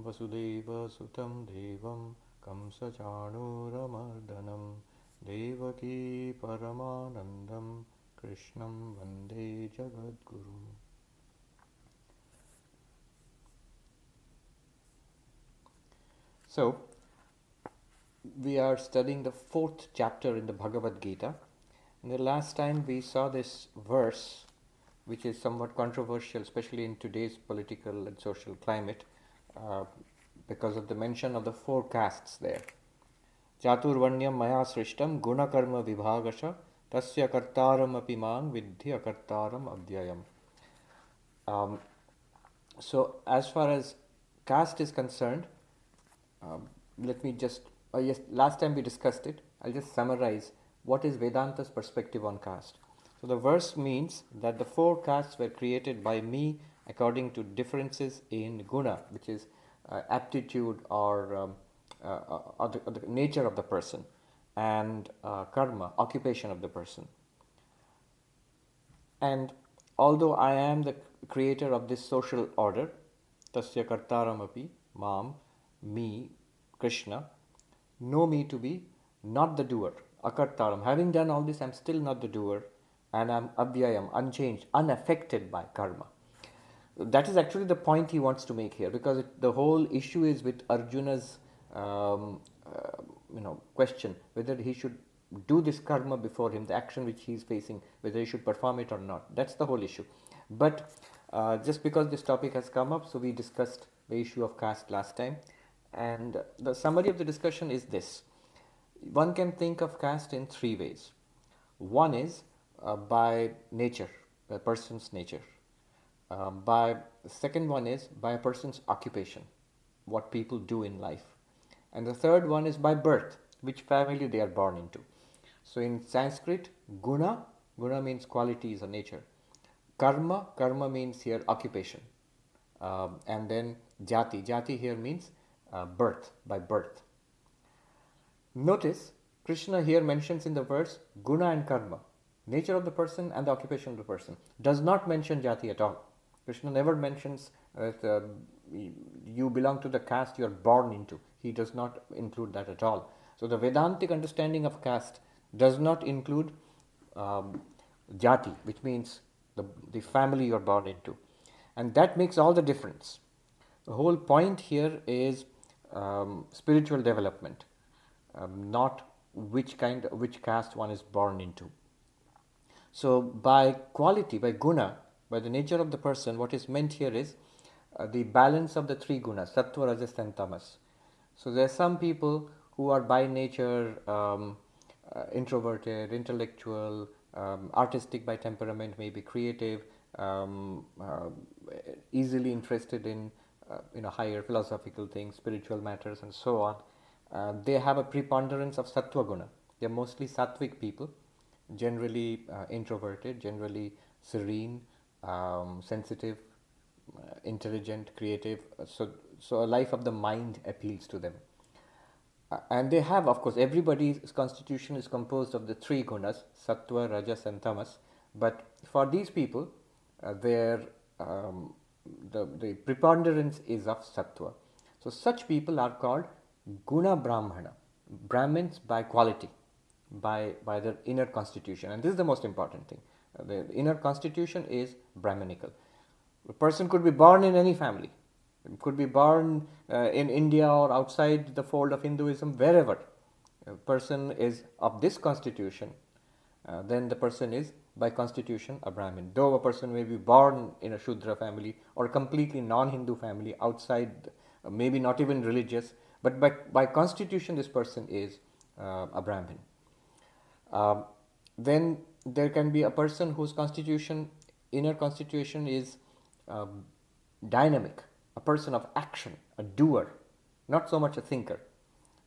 Vasudeva Sutam Devam Kamsachanuramardanam Devaki Paramanandam Krishnam Vande Jagadguru. So, we are studying the 4th chapter in the Bhagavad Gita. And the last time we saw this verse, which is somewhat controversial, especially in today's political and social climate, because of the mention of the 4 castes there. Chaturvanyam maya srishtam gunakarma vibhagasha tasya kartaram api mang vidhi akartaram avyayam. So as far as caste is concerned, let me just, last time we discussed it, I'll just summarize what is Vedanta's perspective on caste. So the verse means that the 4 castes were created by me according to differences in guna, which is aptitude or the nature of the person, and karma, occupation of the person. And although I am the creator of this social order, tasya kartaram api, mam, me, Krishna, know me to be not the doer, akartaram. Having done all this, I'm still not the doer, and I'm avyayam, unchanged, unaffected by karma. That is actually the point he wants to make here, because the whole issue is with Arjuna's question whether he should do this karma before him, the action which he is facing, whether he should perform it or not. That's the whole issue. But just because this topic has come up, so we discussed the issue of caste last time. And the summary of the discussion is this. One can think of caste in 3 ways. One is by nature, a person's nature. The second one is by a person's occupation, what people do in life. And the third one is by birth, which family they are born into. So in Sanskrit, guna means qualities or nature. Karma means here occupation. And then jati here means birth, by birth. Notice, Krishna here mentions in the verse guna and karma, nature of the person and the occupation of the person. Does not mention jati at all. Krishna never mentions that you belong to the caste you are born into. He does not include that at all. So the Vedantic understanding of caste does not include jati, which means the family you are born into. And that makes all the difference. The whole point here is spiritual development, not which caste one is born into. So by quality, by guna, by the nature of the person, what is meant here is the balance of the 3 gunas, sattva, rajas and tamas. So there are some people who are by nature introverted, intellectual, artistic by temperament, maybe creative, easily interested in higher philosophical things, spiritual matters and so on. They have a preponderance of sattva guna. They are mostly sattvic people, generally introverted, generally serene, sensitive, intelligent, creative. So a life of the mind appeals to them. And they have, of course, everybody's constitution is composed of the 3 gunas, sattva, rajas and tamas. But for these people, the preponderance is of sattva. So such people are called guna brahmana, Brahmins by quality, by their inner constitution. And this is the most important thing. The inner constitution is Brahmanical. A person could be born in any family. Could be born in India or outside the fold of Hinduism, wherever. A person is of this constitution, then the person is by constitution a Brahmin. Though a person may be born in a Shudra family or a completely non-Hindu family outside, maybe not even religious, but by constitution this person is a Brahmin. Then there can be a person whose inner constitution is dynamic, a person of action, a doer, not so much a thinker.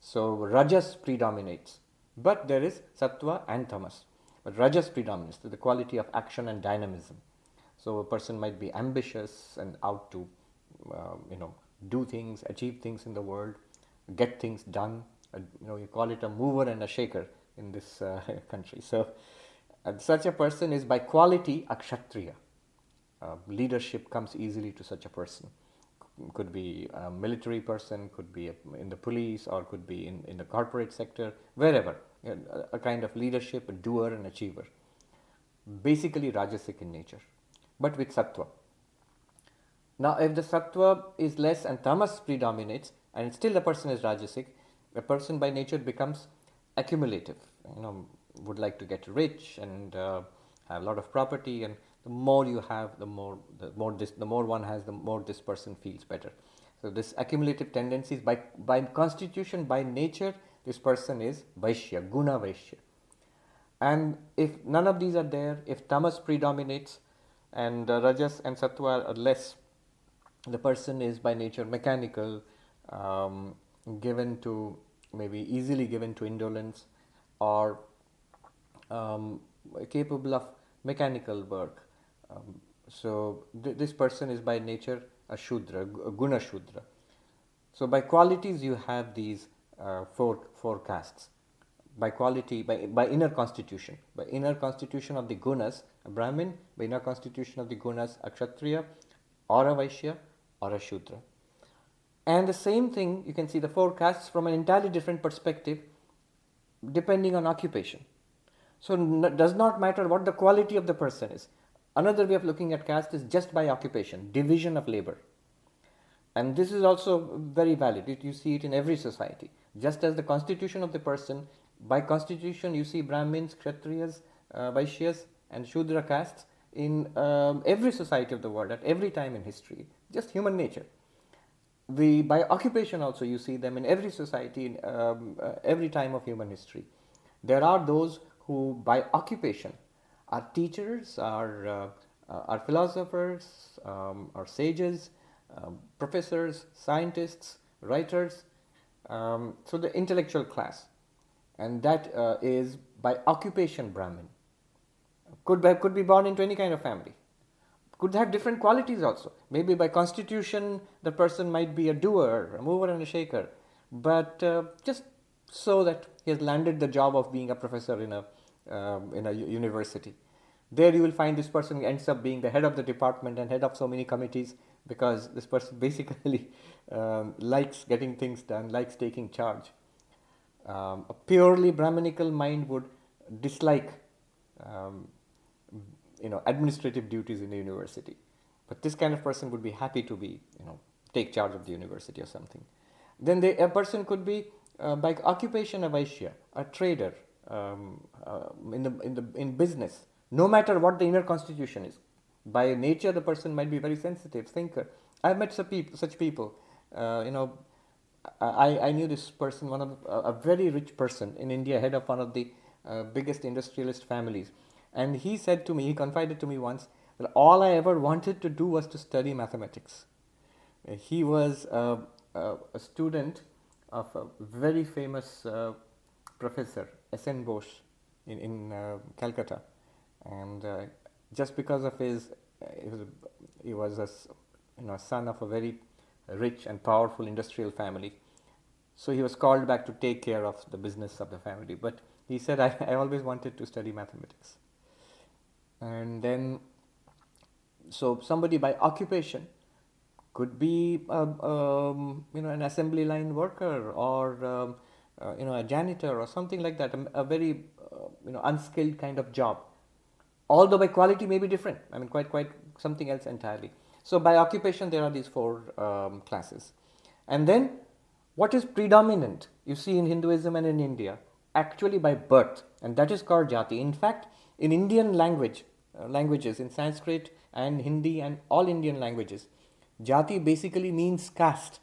So rajas predominates, but there is sattva and tamas. But rajas predominates, the quality of action and dynamism. So a person might be ambitious and out to, do things, achieve things in the world, get things done. You call it a mover and a shaker in this country. So such a person is by quality a kshatriya. Leadership comes easily to such a person. could be a military person, could be in the police, or could be in the corporate sector, wherever. A kind of leadership, a doer, an achiever. Basically rajasic in nature, but with sattva. Now, if the sattva is less and tamas predominates, and still the person is rajasic, the person by nature becomes accumulative. Would like to get rich and have a lot of property, and the more you have, the more one has, the more this person feels better. So this accumulative tendencies by constitution, by nature, this person is vaishya, guna vaishya. And if none of these are there, if tamas predominates and rajas and sattva are less, the person is by nature mechanical, easily given to indolence, or capable of mechanical work. So this person is by nature a shudra, a guna shudra. So by qualities you have these four castes. By quality, by inner constitution. By inner constitution of the gunas, a Brahmin. By inner constitution of the gunas, a Kshatriya, or a Vaishya, or a Shudra. And the same thing, you can see the four castes from an entirely different perspective, depending on occupation. So it does not matter what the quality of the person is. Another way of looking at caste is just by occupation, division of labor. And this is also very valid. You see it in every society. Just as the constitution of the person, by constitution you see Brahmins, Kshatriyas, Vaishyas and Shudra castes in every society of the world at every time in history. Just human nature. By occupation also you see them in every society in every time of human history. There are those who by occupation are teachers, are philosophers, are sages, professors, scientists, writers, so the intellectual class, and that is by occupation Brahmin. Could be born into any kind of family. Could have different qualities also. Maybe by constitution the person might be a doer, a mover and a shaker, but just so that he has landed the job of being a professor in a university. There you will find this person ends up being the head of the department and head of so many committees, because this person basically likes getting things done, likes taking charge. A purely Brahminical mind would dislike administrative duties in the university, but this kind of person would be happy to be take charge of the university or something. Then a person could be by occupation a Vaishya, a trader, in business, no matter what the inner constitution is. By nature the person might be very sensitive thinker. I've met such people. I knew this person, a very rich person in India, head of one of the biggest industrialist families. And he confided to me once that all I ever wanted to do was to study mathematics. He was a student of a very famous professor, S.N. Bose, in Calcutta. And just because of he was a son of a very rich and powerful industrial family. So he was called back to take care of the business of the family. But he said, I always wanted to study mathematics. And then, so somebody by occupation could be an assembly line worker, or a janitor or something like that, a very unskilled kind of job. Although by quality may be different, quite something else entirely. So by occupation there are these four classes. And then what is predominant, you see in Hinduism and in India, actually by birth, and that is called jati. In fact, in Indian languages, in Sanskrit and Hindi and all Indian languages, jati basically means caste.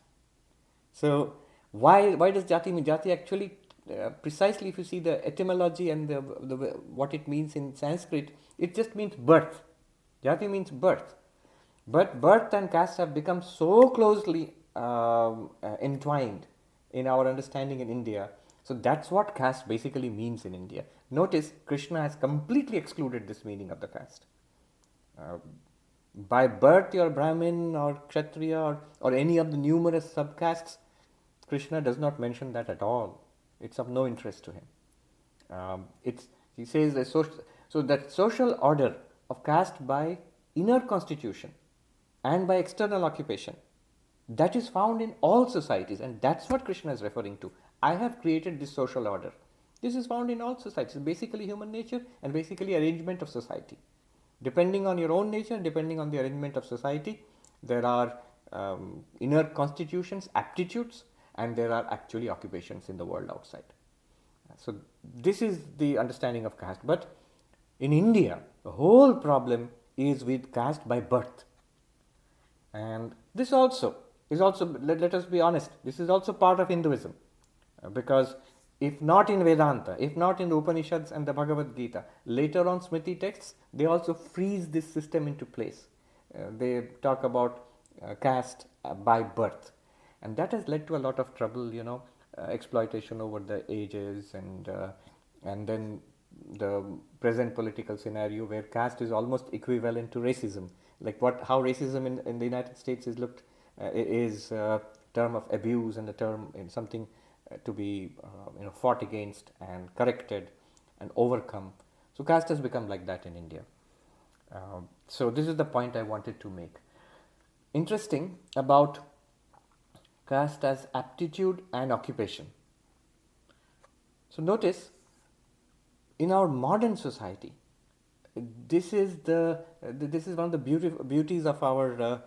So why does jati mean? Jati actually, precisely if you see the etymology and what it means in Sanskrit, it just means birth. Jati means birth. But birth and caste have become so closely entwined in our understanding in India. So that's what caste basically means in India. Notice Krishna has completely excluded this meaning of the caste. By birth you're Brahmin or Kshatriya or any of the numerous subcastes, Krishna does not mention that at all. It's of no interest to him. He says that social order of caste by inner constitution and by external occupation that is found in all societies, and that's what Krishna is referring to. I have created this social order. This is found in all societies, basically human nature and basically arrangement of society. Depending on your own nature, depending on the arrangement of society, there are inner constitutions, aptitudes, and there are actually occupations in the world outside. So this is the understanding of caste. But in India, the whole problem is with caste by birth. And this also is let us be honest, this is also part of Hinduism. Because if not in Vedanta, if not in the Upanishads and the Bhagavad Gita, later on Smriti texts, they also freeze this system into place. They talk about caste by birth. And that has led to a lot of trouble, exploitation over the ages, and then the present political scenario where caste is almost equivalent to racism. Like how racism in the United States is looked is a term of abuse and a term in something to be fought against and corrected and overcome. So caste has become like that in India. So this is the point I wanted to make. Interesting about caste as aptitude and occupation. So notice, in our modern society, this is one of the beauties of our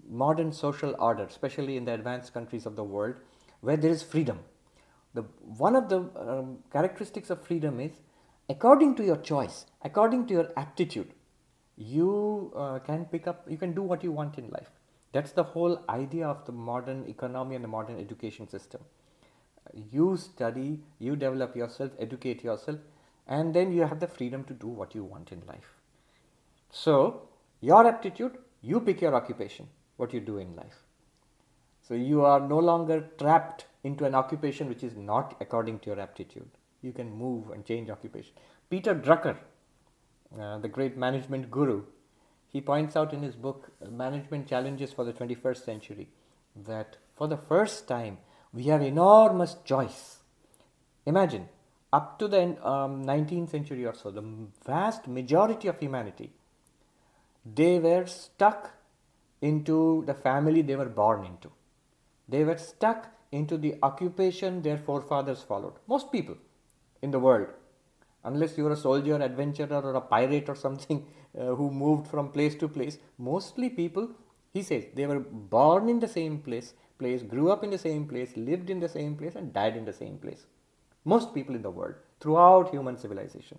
modern social order, especially in the advanced countries of the world, where there is freedom. One of the characteristics of freedom is, according to your choice, according to your aptitude, you can do what you want in life. That's the whole idea of the modern economy and the modern education system. You study, you develop yourself, educate yourself, and then you have the freedom to do what you want in life. So, your aptitude, you pick your occupation, what you do in life. So, you are no longer trapped into an occupation which is not according to your aptitude. You can move and change occupation. Peter Drucker, the great management guru, he points out in his book, Management Challenges for the 21st Century, that for the first time, we have enormous choice. Imagine, up to the 19th century or so, the vast majority of humanity, they were stuck into the family they were born into. They were stuck into the occupation their forefathers followed. Most people in the world, unless you were a soldier, adventurer, or a pirate or something who moved from place to place, mostly people, he says, they were born in the same place, grew up in the same place, lived in the same place, and died in the same place. Most people in the world, throughout human civilization.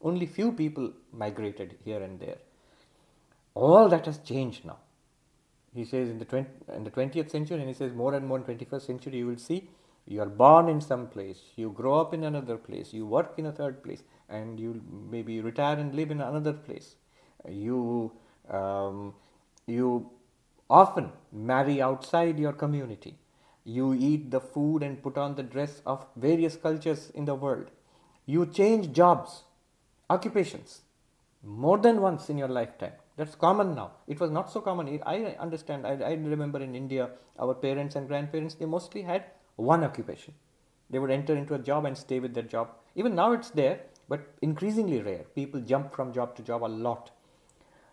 Only few people migrated here and there. All that has changed now. He says in the 20th century, and he says more and more in 21st century, you will see you are born in some place, you grow up in another place, you work in a third place, and you maybe retire and live in another place. You often marry outside your community. You eat the food and put on the dress of various cultures in the world. You change jobs, occupations, more than once in your lifetime. That's common now. It was not so common. I understand. I remember in India, our parents and grandparents, they mostly had one occupation. They would enter into a job and stay with that job. Even now it's there, but increasingly rare. People jump from job to job a lot.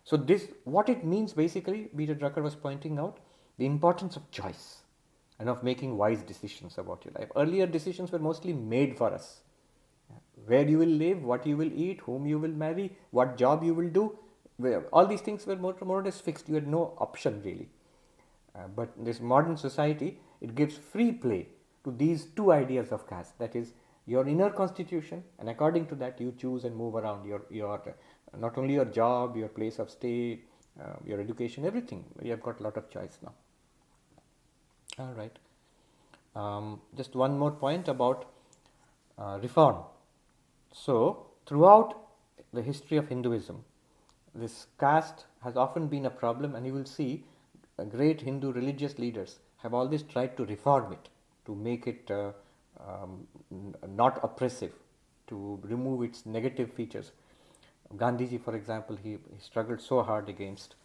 So what it means basically, Peter Drucker was pointing out, the importance of choice and of making wise decisions about your life. Earlier decisions were mostly made for us. Where you will live, what you will eat, whom you will marry, what job you will do. All these things were more or less fixed. You had no option really. But this modern society, it gives free play to these two ideas of caste. That is, your inner constitution, and according to that you choose and move around your not only your job, your place of stay, your education, everything. You have got a lot of choice now. All right. Just one more point about reform. So, throughout the history of Hinduism, this caste has often been a problem, and you will see great Hindu religious leaders have always tried to reform it, to make it not oppressive, to remove its negative features. Gandhiji, for example, he struggled so hard against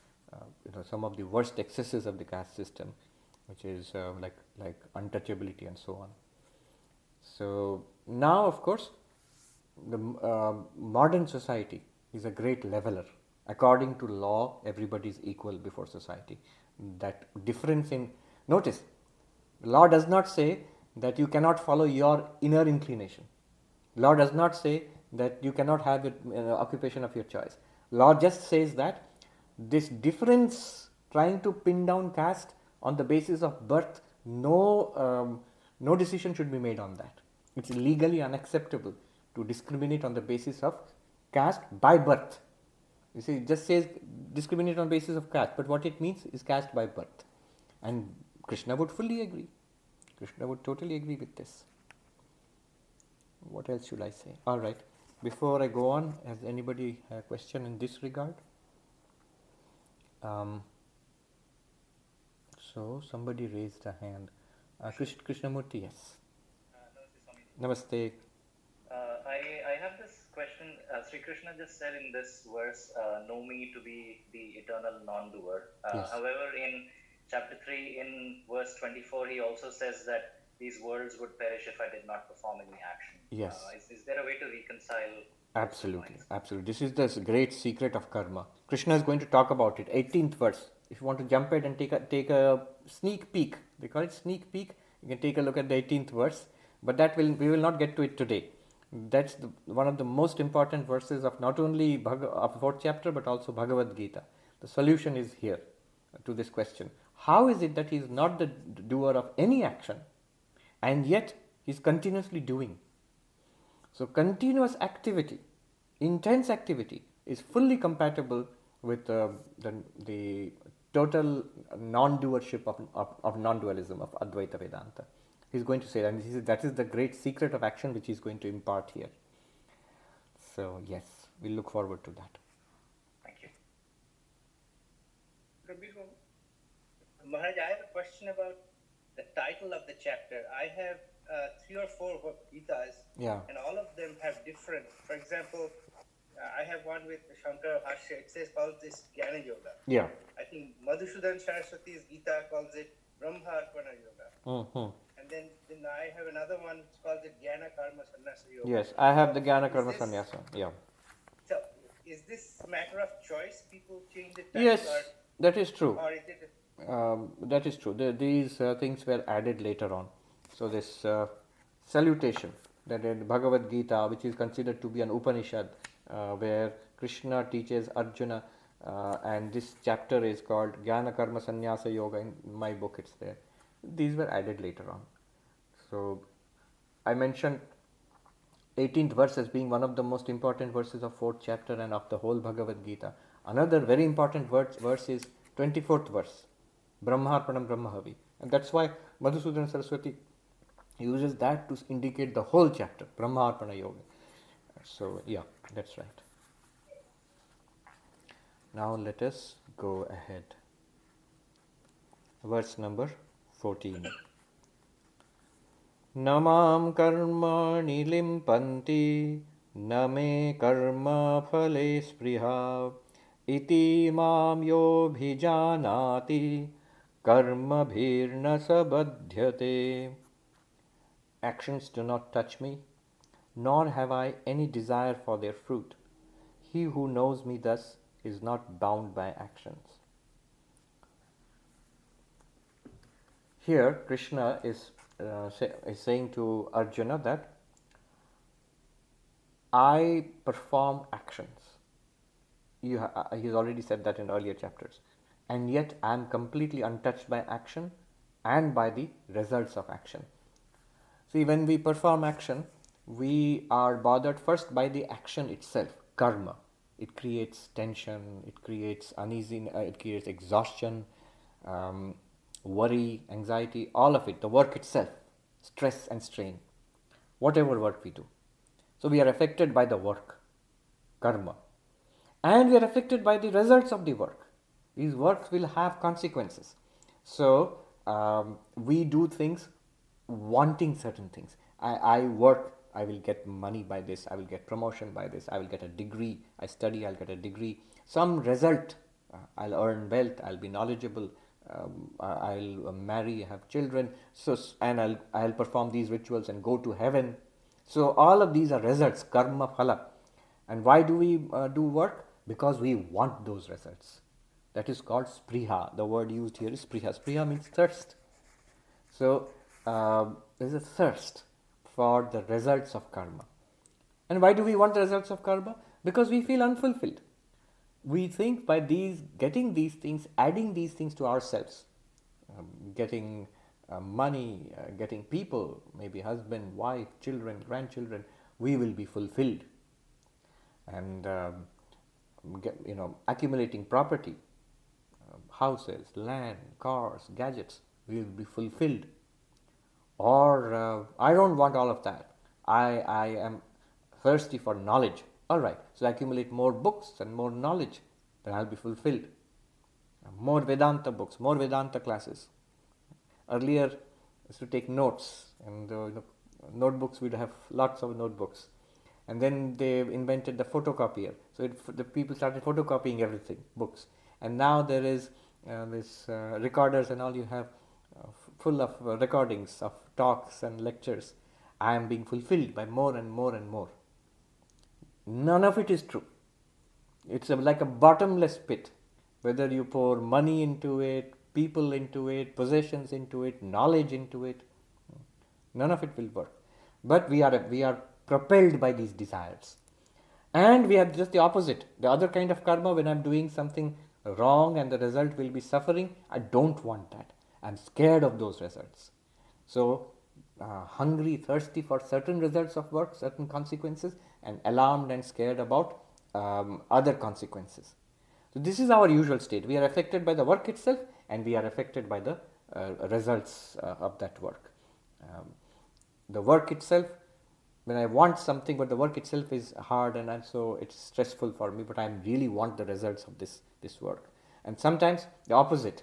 some of the worst excesses of the caste system, which is like untouchability and so on. So now, of course, the modern society is a great leveler. According to law, everybody is equal before society. That difference in Notice, law does not say that you cannot follow your inner inclination. Law does not say that you cannot have an occupation of your choice. Law just says that this difference, trying to pin down caste on the basis of birth, no decision should be made on that. It's legally unacceptable to discriminate on the basis of caste by birth. You see, it just says discriminate on the basis of caste, but what it means is caste by birth. And Krishna would fully agree. Krishna would totally agree with this. What else should I say? All right. Before I go on, has anybody a question in this regard? So somebody raised a hand. Krishnamurti, yes. Namaste. I have this question. Sri Krishna just said in this verse, know me to be the eternal non-doer. Yes. However, in chapter 3, in verse 24, he also says that these worlds would perish if I did not perform any action. Yes. Is there a way to reconcile? Absolutely, absolutely. This is the great secret of karma. Krishna is going to talk about it. 18th verse. If you want to jump ahead and take a sneak peek, they call it sneak peek. You can take a look at the 18th verse, but we will not get to it today. That's one of the most important verses of not only of 4th chapter but also Bhagavad Gita. The solution is here to this question. How is it that he is not the doer of any action and yet he is continuously doing? So continuous activity, intense activity is fully compatible with the total non-doership of non-dualism, of Advaita Vedanta. He's going to say that, and that is the great secret of action which he's going to impart here. So yes, we'll look forward to that. Thank you. Maharaj, I have a question about the title of the chapter. I have 3 or 4 Gitas, and all of them have different. For example, I have one with Shankara Bhashya. It says calls this Jnana Yoga. Yeah. I think Madhusudan Saraswati's Gita calls it Brahmarpana Yoga. Mm-hmm. And then I have another one which calls it Jnana Karma Sannyasa Yoga. Yes, I have the Jnana Karma Sannyasa. Yeah. So, is this a matter of choice? People change the title? Yes, that is true. Or is it that is true. These things were added later on. So this salutation that in Bhagavad Gita, which is considered to be an Upanishad, where Krishna teaches Arjuna, and this chapter is called Jnana Karma Sannyasa Yoga. In my book it's there. These were added later on. So I mentioned 18th verse as being one of the most important verses of 4th chapter and of the whole Bhagavad Gita. Another very important verse is 24th verse, Brahmarpanam Brahmahavi. And that's why Madhusudan Saraswati uses that to indicate the whole chapter, Brahmarpana Yoga. So yeah, that's right. Now let us go ahead. Verse number 14. Namam karmani limpanti name karma phale spriha iti mam yo bhijānāti karmabhir na badhyate. Actions do not touch me, nor have I any desire for their fruit. He who knows me thus is not bound by actions. Here Krishna is saying to Arjuna that I perform actions. He's already said that in earlier chapters. And yet I am completely untouched by action and by the results of action. See, when we perform action, we are bothered first by the action itself, karma. It creates tension, it creates uneasiness, it creates exhaustion, worry, anxiety, all of it, the work itself, stress and strain, whatever work we do. So we are affected by the work, karma, and we are affected by the results of the work. These works will have consequences. So we do things wanting certain things. I work, I will get money by this, I will get promotion by this, I will get a degree, I study, I'll get a degree, some result, I'll earn wealth, I'll be knowledgeable, I'll marry, have children, and I'll perform these rituals and go to heaven. So all of these are results, karma phala. And why do we do work? Because we want those results. That is called spriha. The word used here is spriha. Spriha means thirst. So there's a thirst for the results of karma. And why do we want the results of karma? Because we feel unfulfilled. We think by getting these things, adding these things to ourselves, getting money, getting people, maybe husband, wife, children, grandchildren, we will be fulfilled. And accumulating property, houses, land, cars, gadgets, we will be fulfilled. Or I don't want all of that. I am thirsty for knowledge. All right, so accumulate more books and more knowledge, then I'll be fulfilled. More Vedanta books, more Vedanta classes. Earlier, is to take notes, and notebooks, we'd have lots of notebooks. And then they invented the photocopier. So the people started photocopying everything, books. And now there is this recorders and all, you have full of recordings of talks and lectures. I am being fulfilled by more and more and more. None of it is true. It's like a bottomless pit. Whether you pour money into it, people into it, possessions into it, knowledge into it, none of it will work. But we are propelled by these desires. And we are just the opposite. The other kind of karma, when I'm doing something wrong and the result will be suffering, I don't want that. I'm scared of those results. So, hungry, thirsty for certain results of work, certain consequences, and alarmed and scared about other consequences. So this is our usual state. We are affected by the work itself, and we are affected by the results of that work. The work itself, when I want something, but the work itself is hard and so it's stressful for me, but I really want the results of this work. And sometimes the opposite.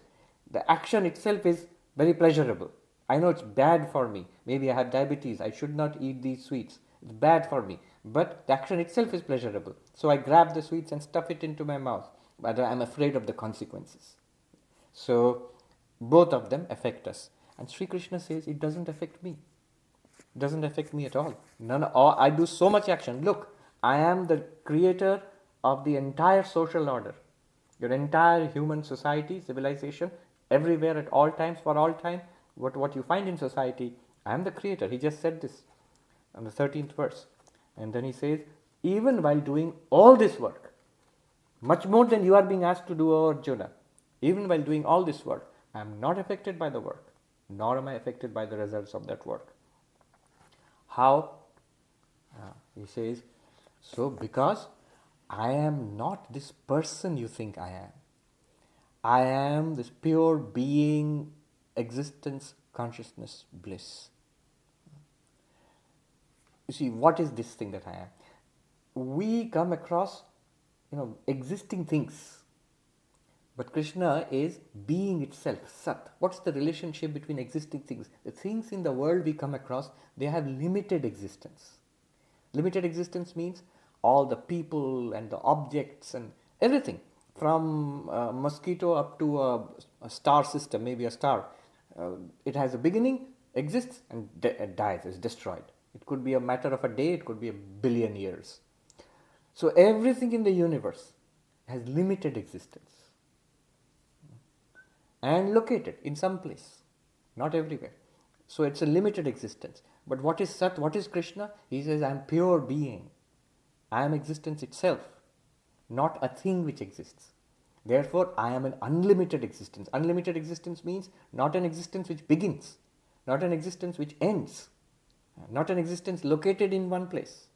The action itself is very pleasurable. I know it's bad for me. Maybe I have diabetes. I should not eat these sweets. It's bad for me. But the action itself is pleasurable. So I grab the sweets and stuff it into my mouth. But I'm afraid of the consequences. So both of them affect us. And Sri Krishna says it doesn't affect me. It doesn't affect me at all. I do so much action. Look, I am the creator of the entire social order. Your entire human society, civilization, everywhere at all times, for all time. What you find in society, I am the creator. He just said this on the 13th verse. And then he says, even while doing all this work, much more than you are being asked to do, O Arjuna, even while doing all this work, I am not affected by the work, nor am I affected by the results of that work. How? He says, so because I am not this person you think I am. I am this pure being, existence, consciousness, bliss. You see, what is this thing that I am? We come across, existing things. But Krishna is being itself, Sat. What's the relationship between existing things? The things in the world we come across, they have limited existence. Limited existence means all the people and the objects and everything. From a mosquito up to a star system, maybe a star. It has a beginning, exists, and dies, is destroyed. It could be a matter of a day, it could be a billion years. So everything in the universe has limited existence. And located in some place, not everywhere. So it's a limited existence. But what is Sat? What is Krishna? He says, I am pure being. I am existence itself, not a thing which exists. Therefore, I am an unlimited existence. Unlimited existence means not an existence which begins, not an existence which ends, not an existence located in one place.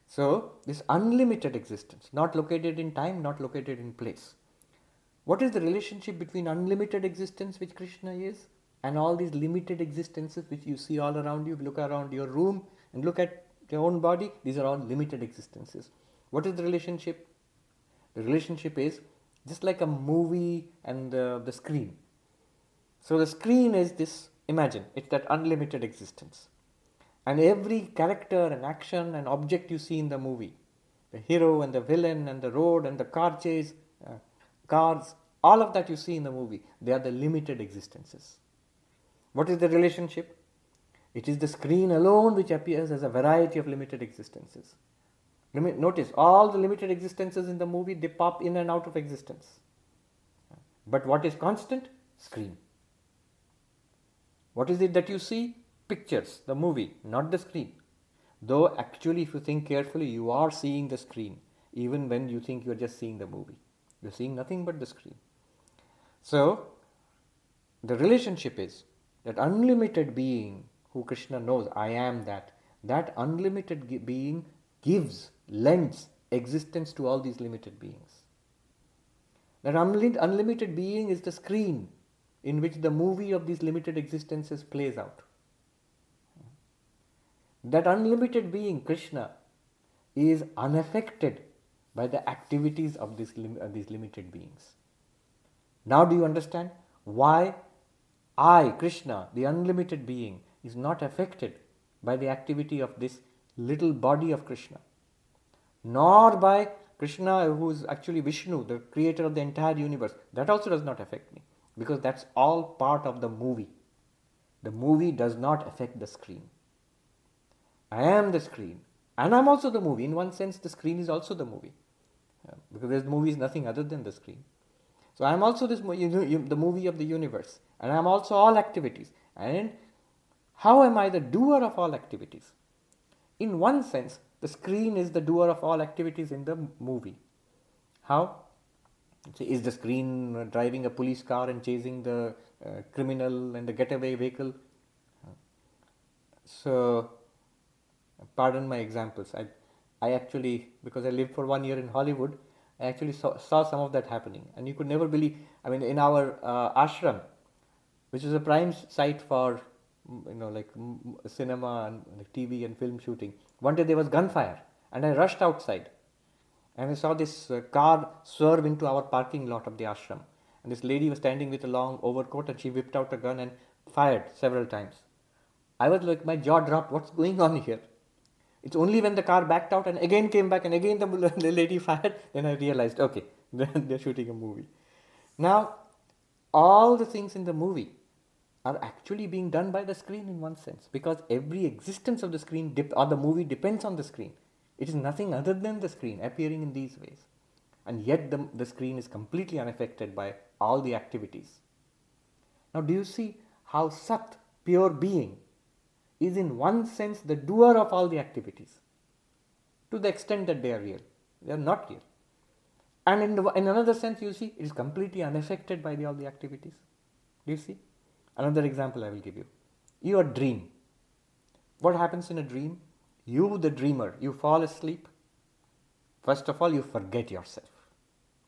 So, this unlimited existence, not located in time, not located in place. What is the relationship between unlimited existence, which Krishna is, and all these limited existences which you see all around you? Look around your room and look at your own body. These are all limited existences. What is the relationship? The relationship is just like a movie and the screen. So the screen is this, imagine, it's that unlimited existence. And every character and action and object you see in the movie, the hero and the villain and the road and the car chase, cars, all of that you see in the movie, they are the limited existences. What is the relationship? It is the screen alone which appears as a variety of limited existences. Notice, all the limited existences in the movie, they pop in and out of existence. But what is constant? Screen. What is it that you see? Pictures, the movie, not the screen. Though actually, if you think carefully, you are seeing the screen, even when you think you are just seeing the movie. You are seeing nothing but the screen. So, the relationship is that unlimited being who Krishna knows, I am that unlimited being lends existence to all these limited beings. That unlimited being is the screen in which the movie of these limited existences plays out. That unlimited being, Krishna, is unaffected by the activities of these limited beings. Now do you understand why I, Krishna, the unlimited being, is not affected by the activity of this little body of Krishna, nor by Krishna, who is actually Vishnu, the creator of the entire universe? That also does not affect me, because that's all part of the movie. The movie does not affect the screen. I am the screen, and I'm also the movie. In one sense, the screen is also the movie, because the movie is nothing other than the screen. So I am also the movie of the universe, and I am also all activities. And how am I the doer of all activities? In one sense, the screen is the doer of all activities in the movie. How? Is the screen driving a police car and chasing the criminal and the getaway vehicle? So, pardon my examples. I actually, because I lived for 1 year in Hollywood, I actually saw some of that happening. And you could never believe, in our ashram, which is a prime site for, cinema and TV and film shooting. One day there was gunfire, and I rushed outside. And I saw this car swerve into our parking lot of the ashram. And this lady was standing with a long overcoat, and she whipped out a gun and fired several times. I was like, my jaw dropped. What's going on here? It's only when the car backed out and again came back and again the lady fired, then I realized, okay, they're shooting a movie. Now, all the things in the movie are actually being done by the screen in one sense, because every existence of the screen or the movie depends on the screen. It is nothing other than the screen appearing in these ways. And yet the screen is completely unaffected by all the activities. Now, do you see how Sat, pure being, is in one sense the doer of all the activities, to the extent that they are real. They are not real. And in another sense, you see, it is completely unaffected by all the activities. Do you see? Another example I will give you. Your dream. What happens in a dream? You, the dreamer, you fall asleep. First of all, you forget yourself,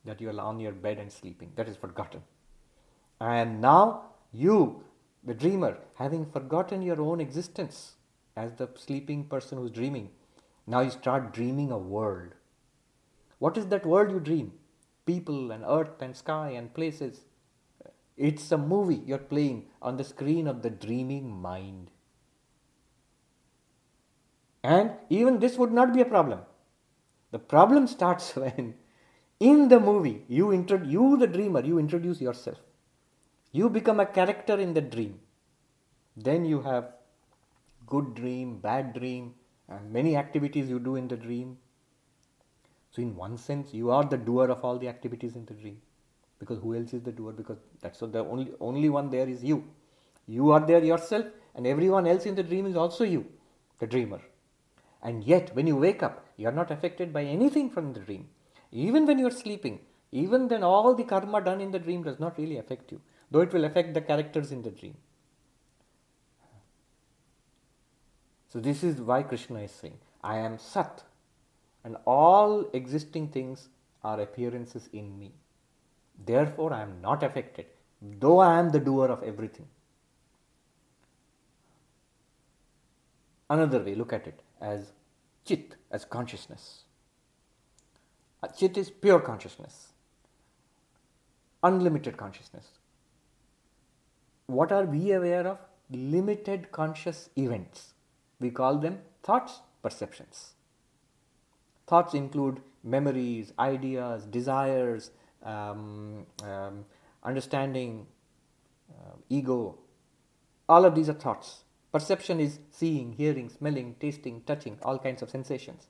that you are on your bed and sleeping. That is forgotten. And now, you, the dreamer, having forgotten your own existence as the sleeping person who's dreaming, now you start dreaming a world. What is that world you dream? People and earth and sky and places. It's a movie you're playing on the screen of the dreaming mind. And even this would not be a problem. The problem starts when, in the movie, you the dreamer, you introduce yourself. You become a character in the dream. Then you have good dream, bad dream, and many activities you do in the dream. So in one sense, you are the doer of all the activities in the dream. Because who else is the doer? Because that's the only one there is you. You are there yourself, and everyone else in the dream is also you, the dreamer. And yet, when you wake up, you are not affected by anything from the dream. Even when you are sleeping, even then all the karma done in the dream does not really affect you, though it will affect the characters in the dream. So this is why Krishna is saying, I am Sat, and all existing things are appearances in me. Therefore, I am not affected, though I am the doer of everything. Another way, look at it as Chit, as consciousness. Chit is pure consciousness, unlimited consciousness. What are we aware of? Limited conscious events. We call them thoughts, perceptions. Thoughts include memories, ideas, desires, understanding, ego. All of these are thoughts. Perception is seeing, hearing, smelling, tasting, touching, all kinds of sensations.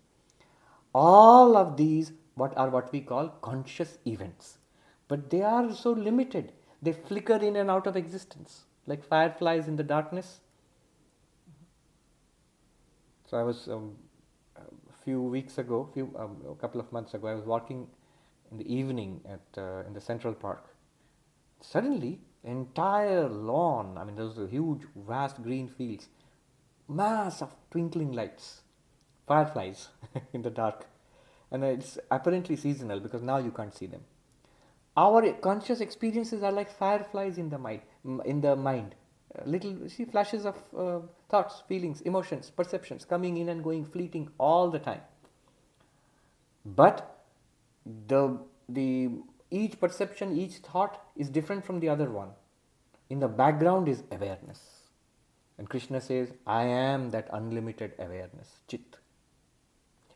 All of these are what we call conscious events. But they are so limited. They flicker in and out of existence like fireflies in the darkness. So I was a couple of months ago, I was walking in the evening in the Central Park. Suddenly, entire lawn, I mean, there was a huge, vast green fields, mass of twinkling lights, fireflies in the dark. And it's apparently seasonal because now you can't see them. Our conscious experiences are like fireflies in the mind. Little flashes of thoughts, feelings, emotions, perceptions coming in and going, fleeting all the time. But each perception, each thought is different from the other one. In the background is awareness. And Krishna says, I am that unlimited awareness, Chit.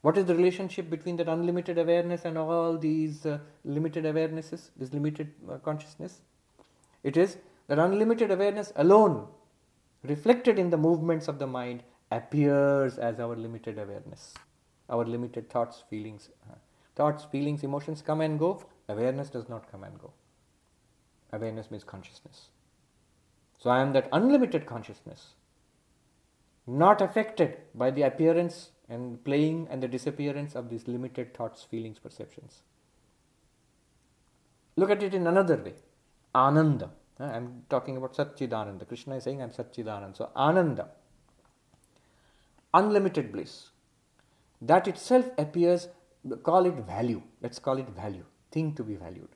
What is the relationship between that unlimited awareness and all these limited awarenesses, this limited consciousness? It is that unlimited awareness alone, reflected in the movements of the mind, appears as our limited awareness. Our limited thoughts, feelings. Thoughts, feelings, emotions come and go. Awareness does not come and go. Awareness means consciousness. So I am that unlimited consciousness, not affected by the appearance and playing and the disappearance of these limited thoughts, feelings, perceptions. Look at it in another way. Ananda. I am talking about Satchidananda. Krishna is saying I am Satchidananda. So Ananda, unlimited bliss. That itself appears, call it value. Let's call it value. Thing to be valued.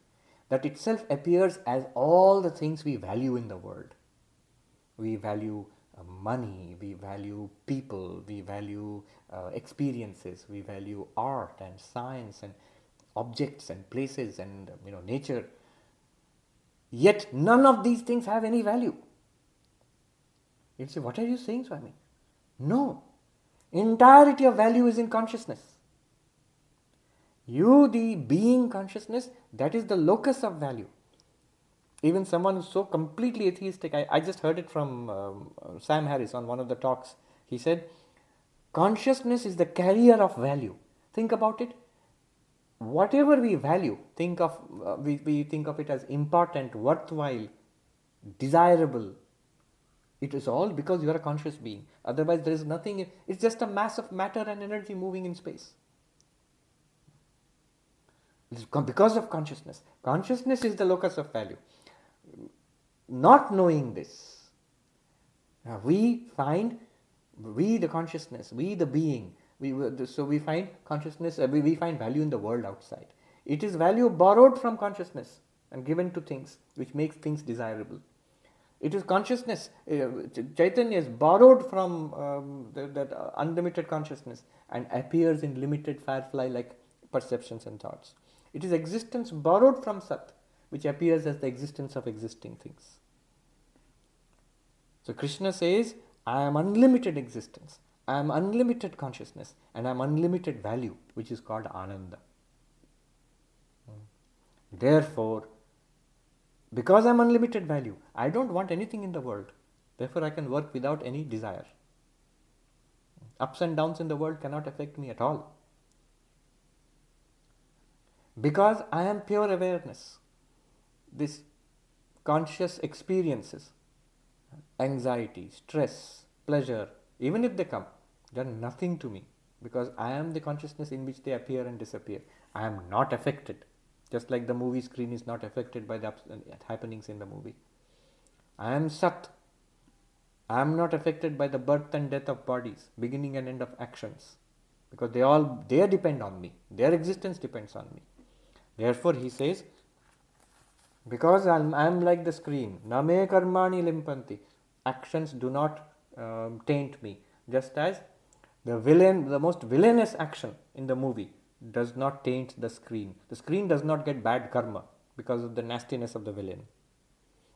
That itself appears as all the things we value in the world. We value money, we value people, we value experiences, we value art and science and objects and places and nature. Yet none of these things have any value. You'll say, what are you saying, Swami? No. Entirety of value is in consciousness. You, the being consciousness, that is the locus of value. Even someone who's so completely atheistic, I just heard it from Sam Harris on one of the talks. He said, consciousness is the carrier of value. Think about it. Whatever we value, we think of it as important, worthwhile, desirable. It is all because you are a conscious being. Otherwise there is nothing, it's just a mass of matter and energy moving in space. It's because of consciousness. Consciousness is the locus of value. Not knowing this, we the consciousness, we the being, so we find consciousness, we find value in the world outside. It is value borrowed from consciousness and given to things, which makes things desirable. It is consciousness, Chaitanya is borrowed from that unlimited consciousness and appears in limited firefly-like perceptions and thoughts. It is existence borrowed from Sat, which appears as the existence of existing things. So Krishna says, I am unlimited existence, I am unlimited consciousness, and I am unlimited value, which is called Ananda. Therefore, because I am unlimited value, I don't want anything in the world. Therefore, I can work without any desire. Ups and downs in the world cannot affect me at all. Because I am pure awareness, this conscious experiences, anxiety, stress, pleasure, even if they come, they are nothing to me, because I am the consciousness in which they appear and disappear. I am not affected, just like the movie screen is not affected by the happenings in the movie. I am Sat. I am not affected by the birth and death of bodies, beginning and end of actions, because they depend on me. Their existence depends on me. Therefore, he says, because I am like the screen, na me karmani limpanti, actions do not taint me. Just as the most villainous action in the movie does not taint the screen. The screen does not get bad karma because of the nastiness of the villain.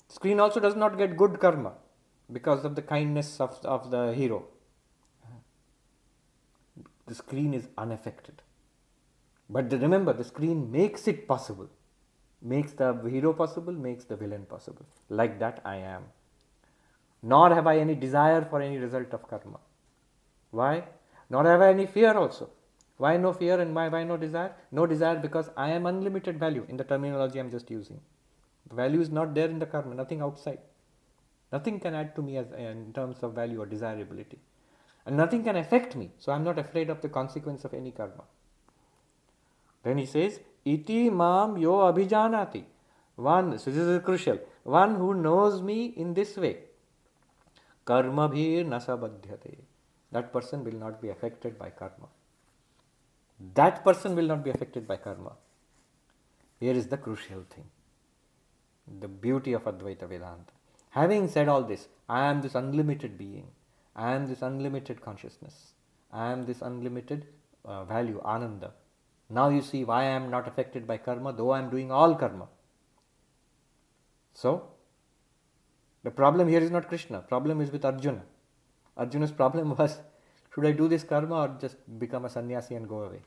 The screen also does not get good karma because of the kindness of the hero. The screen is unaffected. But remember, the screen makes it possible. Makes the hero possible, makes the villain possible. Like that I am. Nor have I any desire for any result of karma. Why? Nor have I any fear also. Why no fear and why no desire? No desire because I am unlimited value in the terminology I am just using. The value is not there in the karma, nothing outside. Nothing can add to me in terms of value or desirability. And nothing can affect me. So I'm not afraid of the consequence of any karma. Then he says, iti mam yo bhijānāti. One, so this is crucial, one who knows me in this way, karmabhir nasa badhyate. That person will not be affected by karma. That person will not be affected by karma. Here is the crucial thing. The beauty of Advaita Vedanta. Having said all this, I am this unlimited being. I am this unlimited consciousness. I am this unlimited value, ananda. Now you see why I am not affected by karma, though I am doing all karma. So, the problem here is not Krishna. Problem is with Arjuna. Arjuna's problem was, should I do this karma or just become a sannyasi and go away?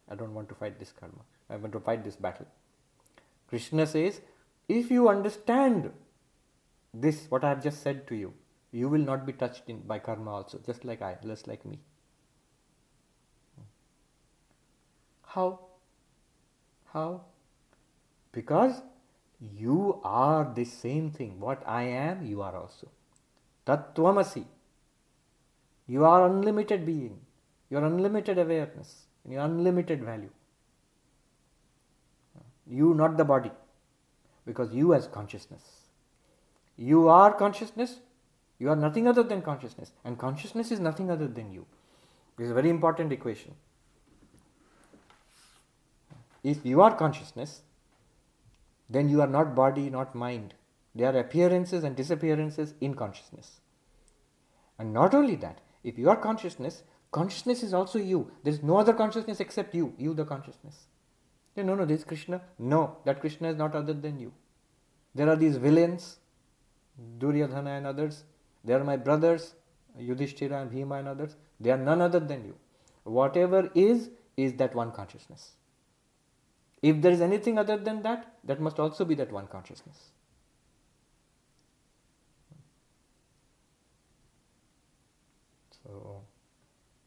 I don't want to fight this karma. I want to fight this battle. Krishna says, if you understand this, what I have just said to you, you will not be touched by karma also, just like me. How? Because you are the same thing. What I am, you are also. Tattvamasi. You are unlimited being. You are unlimited awareness. You are unlimited value. You, not the body. Because you as consciousness. You are consciousness. You are nothing other than consciousness. And consciousness is nothing other than you. This is a very important equation. If you are consciousness, then you are not body, not mind. There are appearances and disappearances in consciousness. And not only that, if you are consciousness, consciousness is also you. There is no other consciousness except you the consciousness. No, this is Krishna. No, that Krishna is not other than you. There are these villains, Duryodhana and others. They are my brothers, Yudhishthira and Bhima and others. They are none other than you. Whatever is that one consciousness. If there is anything other than that, that must also be that one consciousness. So,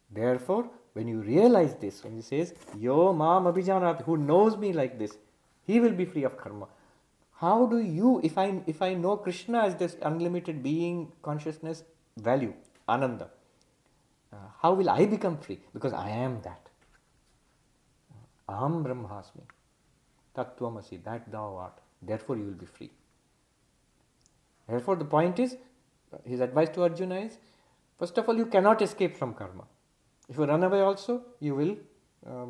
therefore, when you realize this, when he says, yo mam abhijānāti, who knows me like this, he will be free of karma. How do you, if I know Krishna as this unlimited being, consciousness, value, ananda, how will I become free? Because I am that. Aham brahmasmi. Tattvamasi, that thou art. Therefore you will be free. Therefore the point is, his advice to Arjuna is, first of all, you cannot escape from karma. If you run away also, you will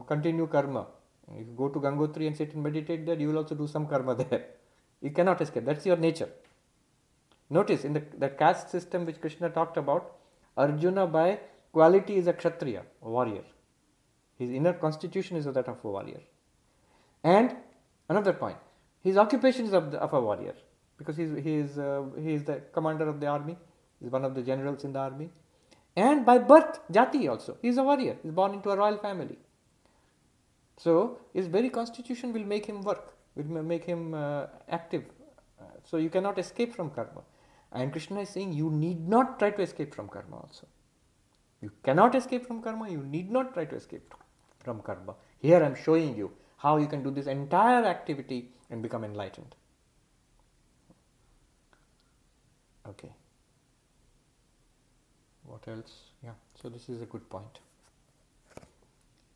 continue karma. If you go to Gangotri and sit and meditate there, you will also do some karma there. You cannot escape. That's your nature. Notice in the caste system which Krishna talked about, Arjuna by quality is a kshatriya, a warrior. His inner constitution is that of a warrior. And another point, his occupation is of a warrior, because he is the commander of the army. He is one of the generals in the army. And by birth, jati also, he is a warrior. He is born into a royal family. So his very constitution will make him work, will make him active. So you cannot escape from karma. And Krishna is saying you need not try to escape from karma also. You cannot escape from karma, you need not try to escape from karma. Here I am showing you how you can do this entire activity and become enlightened. Okay. What else? Yeah, so this is a good point.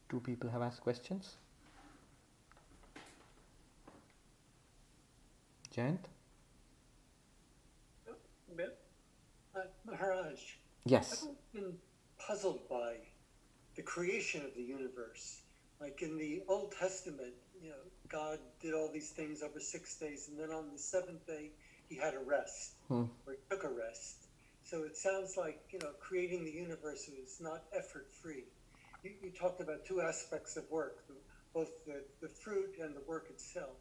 2 people have asked questions. Jayant? Maharaj. Yes. I've been puzzled by the creation of the universe. Like in the Old Testament, God did all these things over 6 days, and then on the 7th day, he had a rest, or he took a rest. So it sounds like, creating the universe was not effort-free. You talked about 2 aspects of work, both the fruit and the work itself.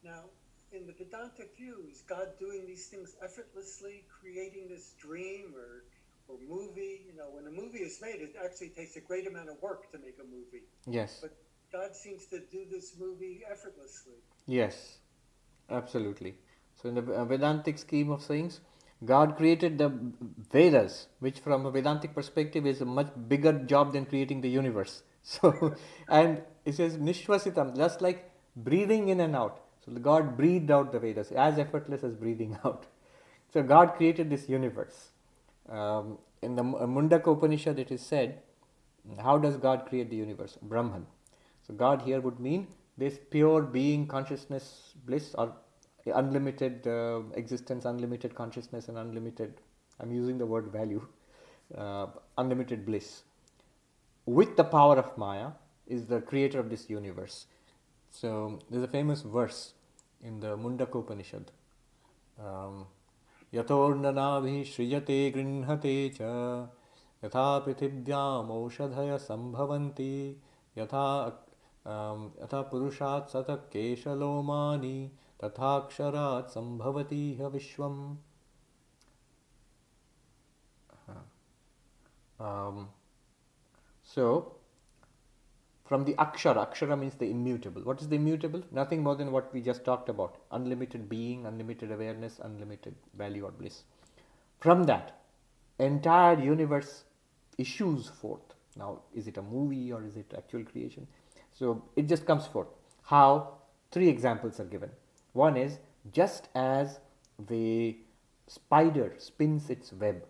Now, in the Vedantic view, is God doing these things effortlessly, creating this dream or movie? When a movie is made, it actually takes a great amount of work to make a movie. Yes. But God seems to do this movie effortlessly. Yes, absolutely. So in the Vedantic scheme of things, God created the Vedas, which from a Vedantic perspective is a much bigger job than creating the universe. So, and it says Nishvasitam, just like breathing in and out. So God breathed out the Vedas, as effortless as breathing out. So God created this universe. In the Mundaka Upanishad it is said, how does God create the universe? Brahman. So God here would mean this pure being, consciousness, bliss, or unlimited existence, unlimited consciousness, and unlimited, I'm using the word value, unlimited bliss. With the power of Maya is the creator of this universe. So there's a famous verse in the Mundaka Upanishad. Yatornanabhi shriyate grinhate cha yatha prithibhyam aushadhaya sambhavanti yatha purushat sata keshalomani tatha ksharat sambhavati ha vishwam. So, from the akshara means the immutable. What is the immutable? Nothing more than what we just talked about. Unlimited being, unlimited awareness, unlimited value or bliss. From that, entire universe issues forth. Now, is it a movie or is it actual creation? So, it just comes forth. How? 3 examples are given. One is, just as the spider spins its web.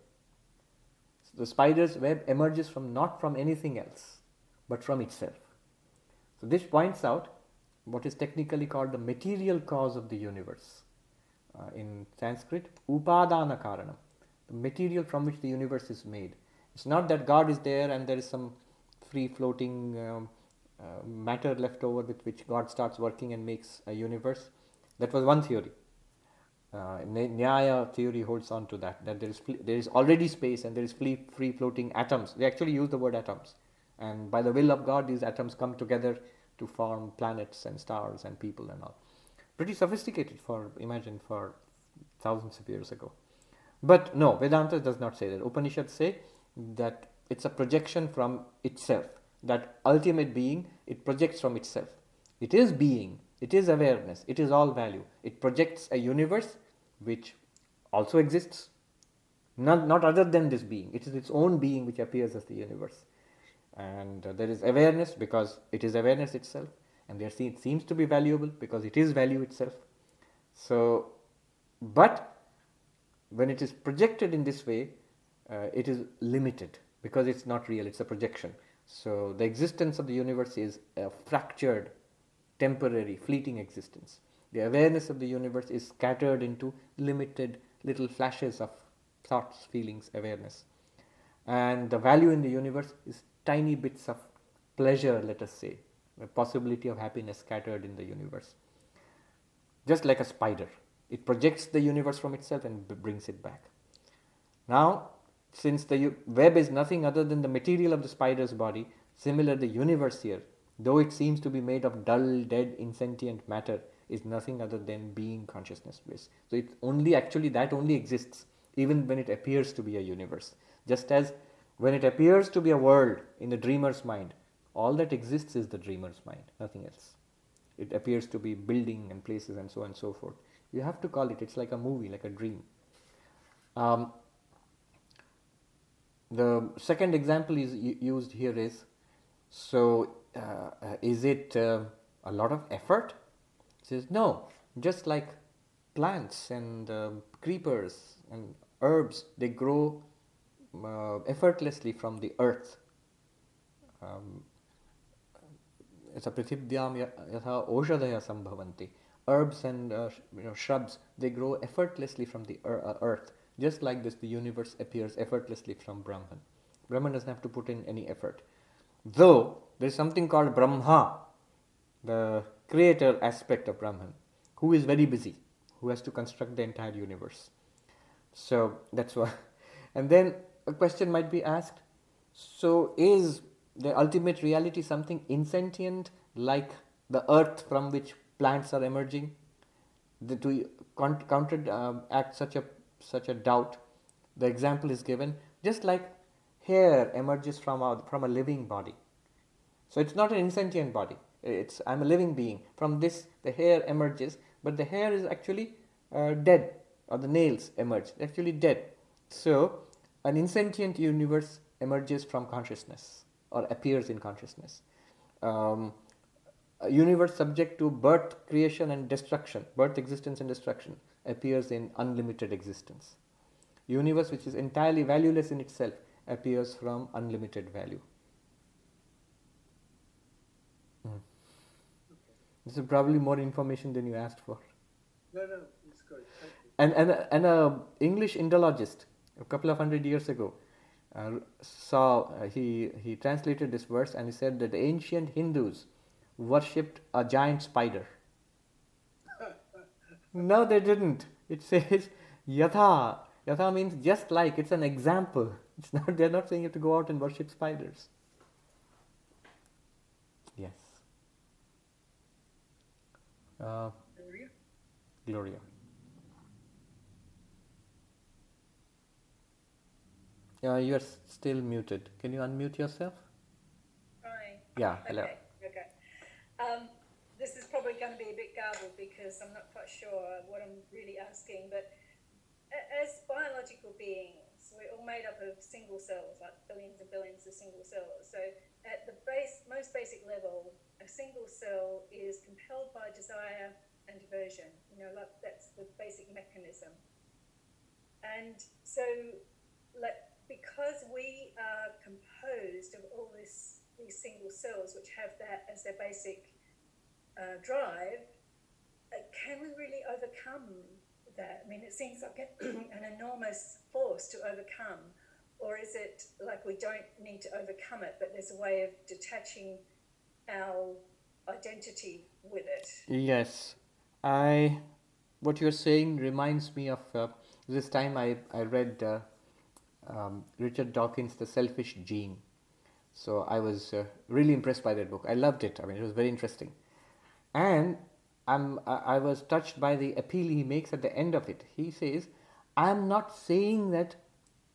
So the spider's web emerges not from anything else, but from itself. So this points out what is technically called the material cause of the universe. In Sanskrit, upadana karanam, the material from which the universe is made. It's not that God is there and there is some free floating matter left over with which God starts working and makes a universe. That was one theory. Nyaya theory holds on to that there is already space and there is free floating atoms. They actually use the word atoms. And by the will of God, these atoms come together to form planets and stars and people and all. Pretty sophisticated for thousands of years ago. But no, Vedanta does not say that. Upanishads say that it's a projection from itself. That ultimate being, it projects from itself. It is being, it is awareness, it is all value. It projects a universe which also exists, not other than this being. It is its own being which appears as the universe. And there is awareness because it is awareness itself, and it seems to be valuable because it is value itself. So, but when it is projected in this way, it is limited because it's not real, it's a projection. So the existence of the universe is a fractured, temporary, fleeting existence. The awareness of the universe is scattered into limited little flashes of thoughts, feelings, awareness. And the value in the universe is tiny bits of pleasure, let us say, the possibility of happiness scattered in the universe. Just like a spider, it projects the universe from itself and brings it back. Now, since the web is nothing other than the material of the spider's body, similar the universe here, though it seems to be made of dull, dead, insentient matter, is nothing other than being, consciousness, bliss. So it only exists even when it appears to be a universe. Just as when it appears to be a world in the dreamer's mind, all that exists is the dreamer's mind, nothing else. It appears to be building and places and so on and so forth. You have to call it's like a movie, like a dream. The second example is used here is, is it a lot of effort? It says, no, just like plants and creepers and herbs, they grow effortlessly from the earth. It's a prithibhyam yatha oshadhaya sambhavanti. Herbs and shrubs, they grow effortlessly from the earth. Just like this, the universe appears effortlessly from Brahman. Brahman doesn't have to put in any effort. Though there is something called Brahma, the creator aspect of Brahman, who is very busy, who has to construct the entire universe. So that's why. And then a question might be asked, so is the ultimate reality something insentient like the earth from which plants are emerging? To counteract such a doubt, the example is given, just like hair emerges from a living body. So it's not an insentient body. I'm a living being. From this, the hair emerges, but the hair is actually dead, or the nails emerge, actually dead. So an insentient universe emerges from consciousness, or appears in consciousness. A universe subject to birth, creation and destruction, birth, existence and destruction. appears in unlimited existence. Universe which is entirely valueless in itself appears from unlimited value. This is probably more information than you asked for. No, it's good. Thank you. And a English Indologist a couple of 100 years ago he translated this verse and he said that the ancient Hindus worshipped a giant spider. No, they didn't. It says yatha. Yatha means just like. It's an example. It's not. They're not saying you have to go out and worship spiders. Yes. Gloria. You are still muted. Can you unmute yourself? Hi. Yeah, hello. Okay. This is probably going to be a bit garbled because I'm not quite sure what I'm really asking, but as biological beings, we're all made up of single cells, like billions and billions of single cells. So at the most basic level, a single cell is compelled by desire and aversion. Like that's the basic mechanism. And so, because we are composed of all these single cells which have that as their basic drive, can we really overcome that? I mean, it seems like an enormous force to overcome, or is it like we don't need to overcome it, but there's a way of detaching our identity with it? Yes. What you're saying reminds me of this time I read Richard Dawkins' The Selfish Gene. So I was really impressed by that book. I loved it. I mean, it was very interesting. And I was touched by the appeal he makes at the end of it. He says, I'm not saying that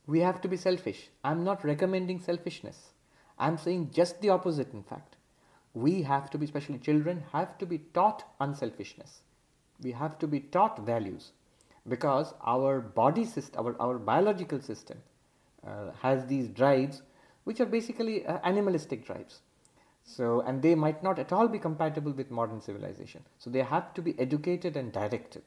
we have to be selfish. I'm not recommending selfishness. I'm saying just the opposite, in fact. We have to be, especially children, have to be taught unselfishness. We have to be taught values, because our body system, our biological system has these drives which are basically animalistic drives. So, and they might not at all be compatible with modern civilization. So they have to be educated and directed.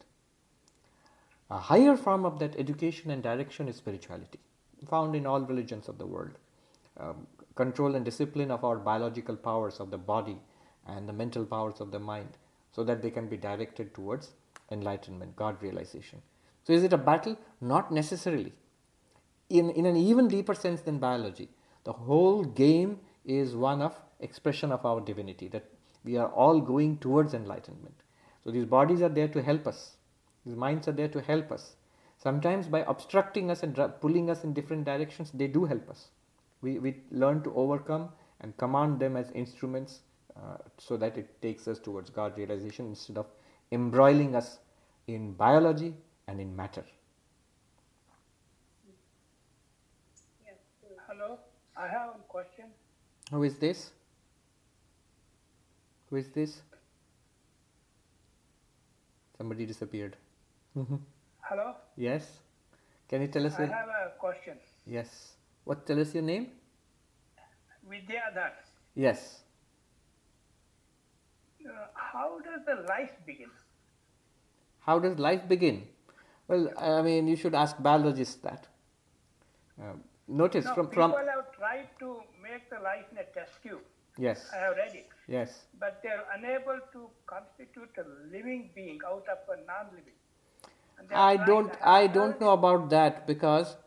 A higher form of that education and direction is spirituality, found in all religions of the world. Control and discipline of our biological powers of the body and the mental powers of the mind, so that they can be directed towards enlightenment, God realization. So is it a battle? Not necessarily. In an even deeper sense than biology, the whole game is one of expression of our divinity, that we are all going towards enlightenment. So these bodies are there to help us. These minds are there to help us. Sometimes by obstructing us and pulling us in different directions, they do help us. We learn to overcome and command them as instruments so that it takes us towards God realization instead of embroiling us in biology and in matter. Hello, I have a question. Who is this? Who is this? Somebody disappeared. Hello? Yes? Can you tell us? I have a question. Yes. What? Tell us your name? Vedanta. Yes. How does the life begin? How does life begin? Well, I mean, you should ask biologists that. Notice from people have tried to make the life in a test tube. Yes. I have read it. Yes. But they are unable to constitute a living being out of a non-living. I don't know about that because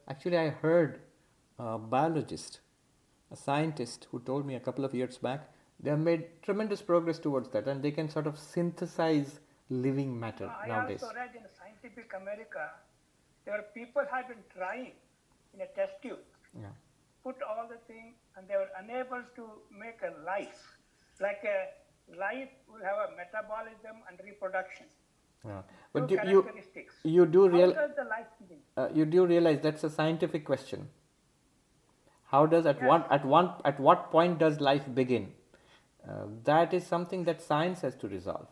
actually I heard a biologist, a scientist who told me a couple of years back they have made tremendous progress towards that, and they can sort of synthesize living matter nowadays. I also read in Scientific America there are people have been trying in a test tube, put all the things, and they were unable to make a life. Like a life will have a metabolism and reproduction. But characteristics. You do How does the life begin? You do realize that's a scientific question. How does at what point does life begin? That is something that science has to resolve.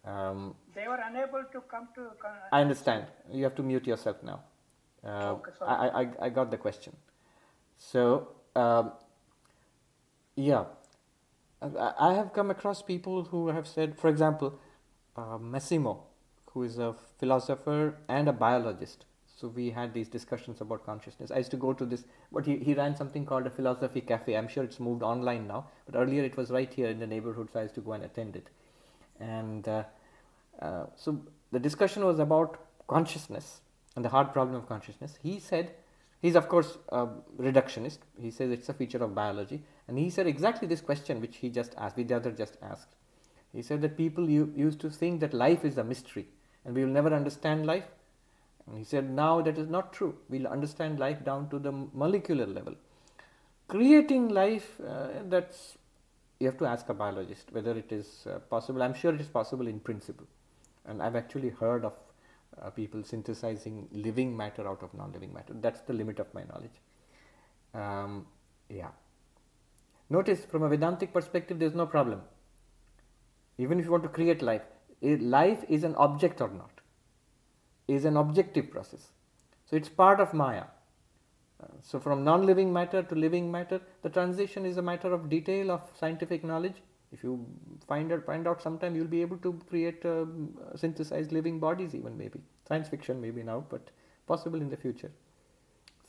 They were unable to come to. I understand. You have to mute yourself now. Okay, sorry. I got the question. So I have come across people who have said, for example, Massimo, who is a philosopher and a biologist. So we had these discussions about consciousness. I used to go to this, but he ran something called a philosophy cafe. I'm sure it's moved online now, but earlier it was right here in the neighborhood, so I used to go and attend it. And so the discussion was about consciousness and the hard problem of consciousness. He said, he's of course a reductionist, he says it's a feature of biology, and he said exactly this question which he just asked, Vidyadhar just asked. He said that people used to think that life is a mystery and we will never understand life. And he said now that is not true. We'll understand life down to the molecular level. Creating life, that's, you have to ask a biologist whether it is possible. I'm sure it is possible in principle. And I've actually heard of people synthesizing living matter out of non-living matter. That's the limit of my knowledge. Notice from a Vedantic perspective there's no problem. Even if you want to create life, life is an object or not, is an objective process. So it's part of Maya. So from non-living matter to living matter, the transition is a matter of detail of scientific knowledge. If you find out sometime, you'll be able to create synthesized living bodies even maybe. Science fiction maybe now, but possible in the future.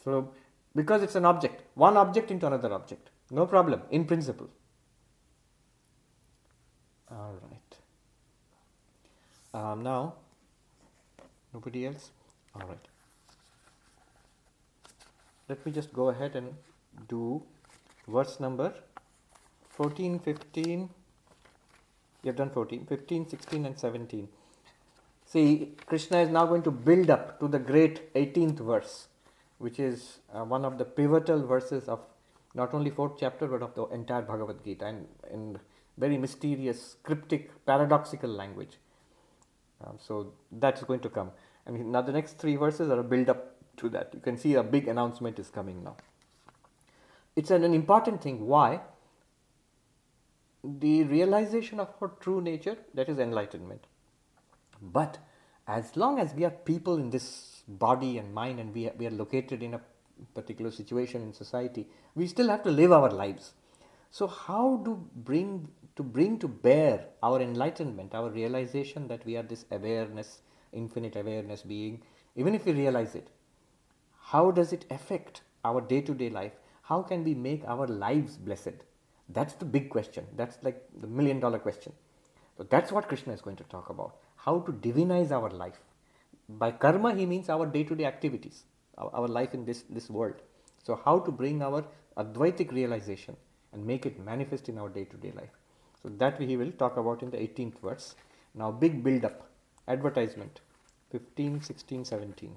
So because it's an object, one object into another object, no problem in principle. All right. Now, nobody else? All right. Let me just go ahead and do verse number 14, 15. You have done 14, 15, 16 and 17. See, Krishna is now going to build up to the great 18th verse, which is one of the pivotal verses of not only 4th chapter but of the entire Bhagavad Gita, and in very mysterious, cryptic, paradoxical language. So that's going to come. And now the next 3 verses are a build up to that. You can see a big announcement is coming now. It's an important thing. Why? The realization of our true nature, that is enlightenment. But as long as we are people in this body and mind, and we are located in a particular situation in society, we still have to live our lives. So how to bring to bear our enlightenment, our realization that we are this awareness, infinite awareness being, even if we realize it, how does it affect our day-to-day life? How can we make our lives blessed? That's the big question. That's like the $1 million question. So that's what Krishna is going to talk about. How to divinize our life. By karma, he means our day-to-day activities, our life in this world. So how to bring our Advaitic realization and make it manifest in our day-to-day life. So that he will talk about in the 18th verse. Now big build-up, advertisement, 15, 16, 17.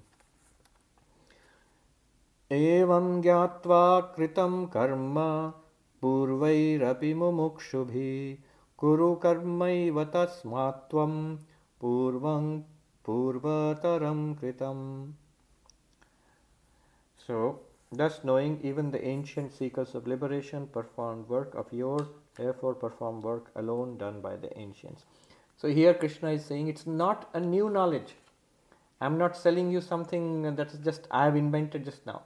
evaṁ jñātvā kṛitam karma pūrvair mumukṣhubhiḥ kuru karmaiva tasmāttvaṁ pūrvataraṁ kṛitam. So, thus knowing even the ancient seekers of liberation performed work of yore, therefore perform work alone done by the ancients. So here Krishna is saying it's not a new knowledge. I am not selling you something that is just I have invented just now.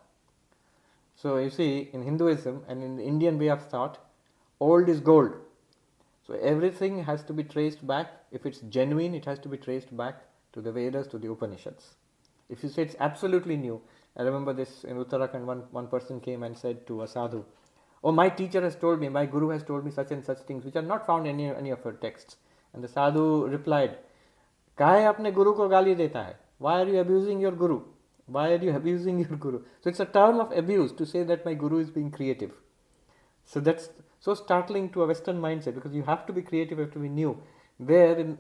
So you see, in Hinduism and in the Indian way of thought, old is gold. So everything has to be traced back. If it's genuine, it has to be traced back to the Vedas, to the Upanishads. If you say it's absolutely new, I remember this in Uttarakhand, one person came and said to a sadhu, "Oh, my teacher has told me, my guru has told me such and such things which are not found in any of her texts." And the sadhu replied, "Kahe apne guru ko gali deta hai? Why are you abusing your guru? Why are you abusing your guru?" So it's a term of abuse to say that my guru is being creative. So that's so startling to a Western mindset, because you have to be creative, you have to be new. Where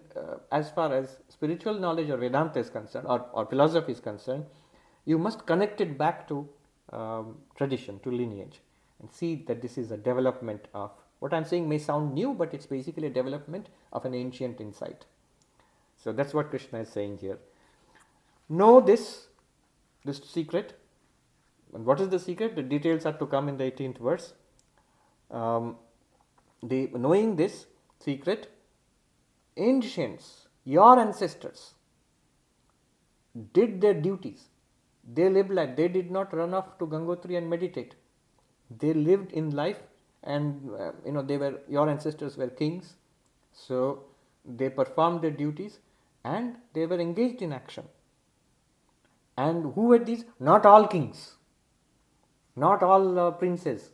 as far as spiritual knowledge or Vedanta is concerned, or philosophy is concerned, you must connect it back to tradition, to lineage, and see that this is a development of, what I'm saying may sound new, but it's basically a development of an ancient insight. So that's what Krishna is saying here. Know this secret. And what is the secret? The details are to come in the 18th verse. Knowing this secret, ancients, your ancestors, did their duties. They lived life. They did not run off to Gangotri and meditate. They lived in life, and your ancestors were kings. So they performed their duties and they were engaged in action. And who were these? Not all kings, not all princes.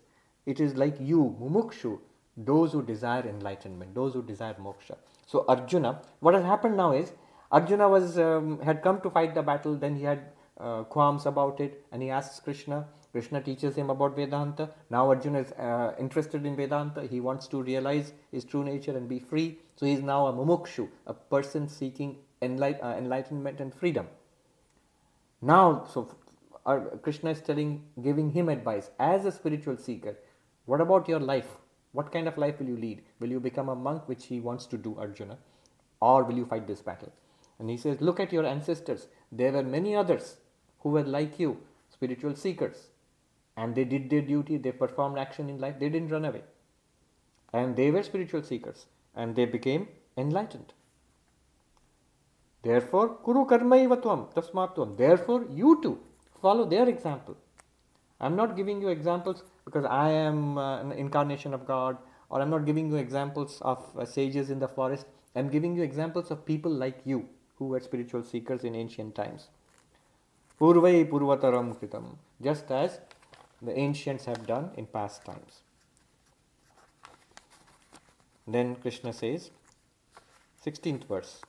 It is like you, mumukshu, those who desire enlightenment, those who desire moksha. So Arjuna, what has happened now is, Arjuna had come to fight the battle, then he had qualms about it, and he asks Krishna. Krishna teaches him about Vedanta. Now Arjuna is interested in Vedanta. He wants to realize his true nature and be free. So he is now a mumukshu, a person seeking enlightenment and freedom. Now, Krishna is giving him advice as a spiritual seeker. What about your life? What kind of life will you lead? Will you become a monk, which he wants to do, Arjuna, or will you fight this battle? And he says, look at your ancestors. There were many others who were like you, spiritual seekers. And they did their duty, they performed action in life, they didn't run away. And they were spiritual seekers, and they became enlightened. Therefore, kuru karmaiva tasmāttvaṁ. Therefore, you too follow their example. I'm not giving you examples because I am an incarnation of God, or I'm not giving you examples of sages in the forest. I'm giving you examples of people like you who were spiritual seekers in ancient times. Pūrvaiḥ pūrvataraṁ kṛitam, just as the ancients have done in past times. Then Krishna says, 16th verse,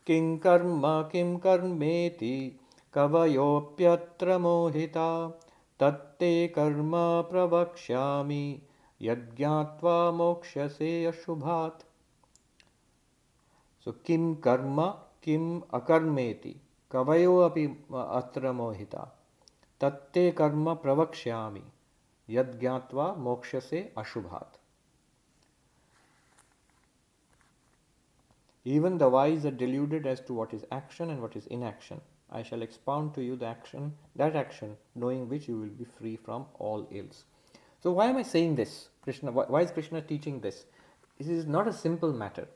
Kim karma kim karmeti kavayopyatra mohita tatte karma pravakshyami jñātvā mokṣhase ashubhat. So kim karma kim akarmeti kavayo api atra mohita tatte karma pravakshyami jñātvā mokṣhase ashubhat. Even the wise are deluded as to what is action and what is inaction. I shall expound to you that action, knowing which you will be free from all ills. So why am I saying this? Why is Krishna teaching this? This is not a simple matter.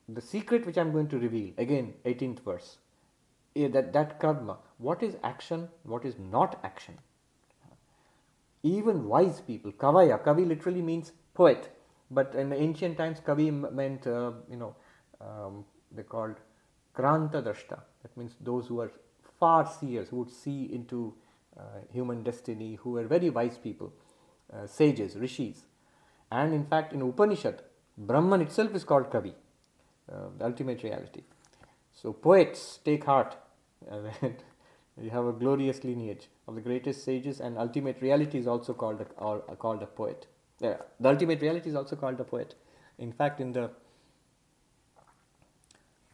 The secret which I am going to reveal, again 18th verse, is that karma, what is action, what is not action. Even wise people, kavi literally means poet. But in the ancient times, kavi meant, they called krāntadrashta. That means those who are far seers, who would see into human destiny, who were very wise people, sages, rishis. And in fact, in Upanishad, Brahman itself is called kavi, the ultimate reality. So poets take heart. You have a glorious lineage of the greatest sages, and ultimate reality is also called a poet. The ultimate reality is also called a poet. In fact, in the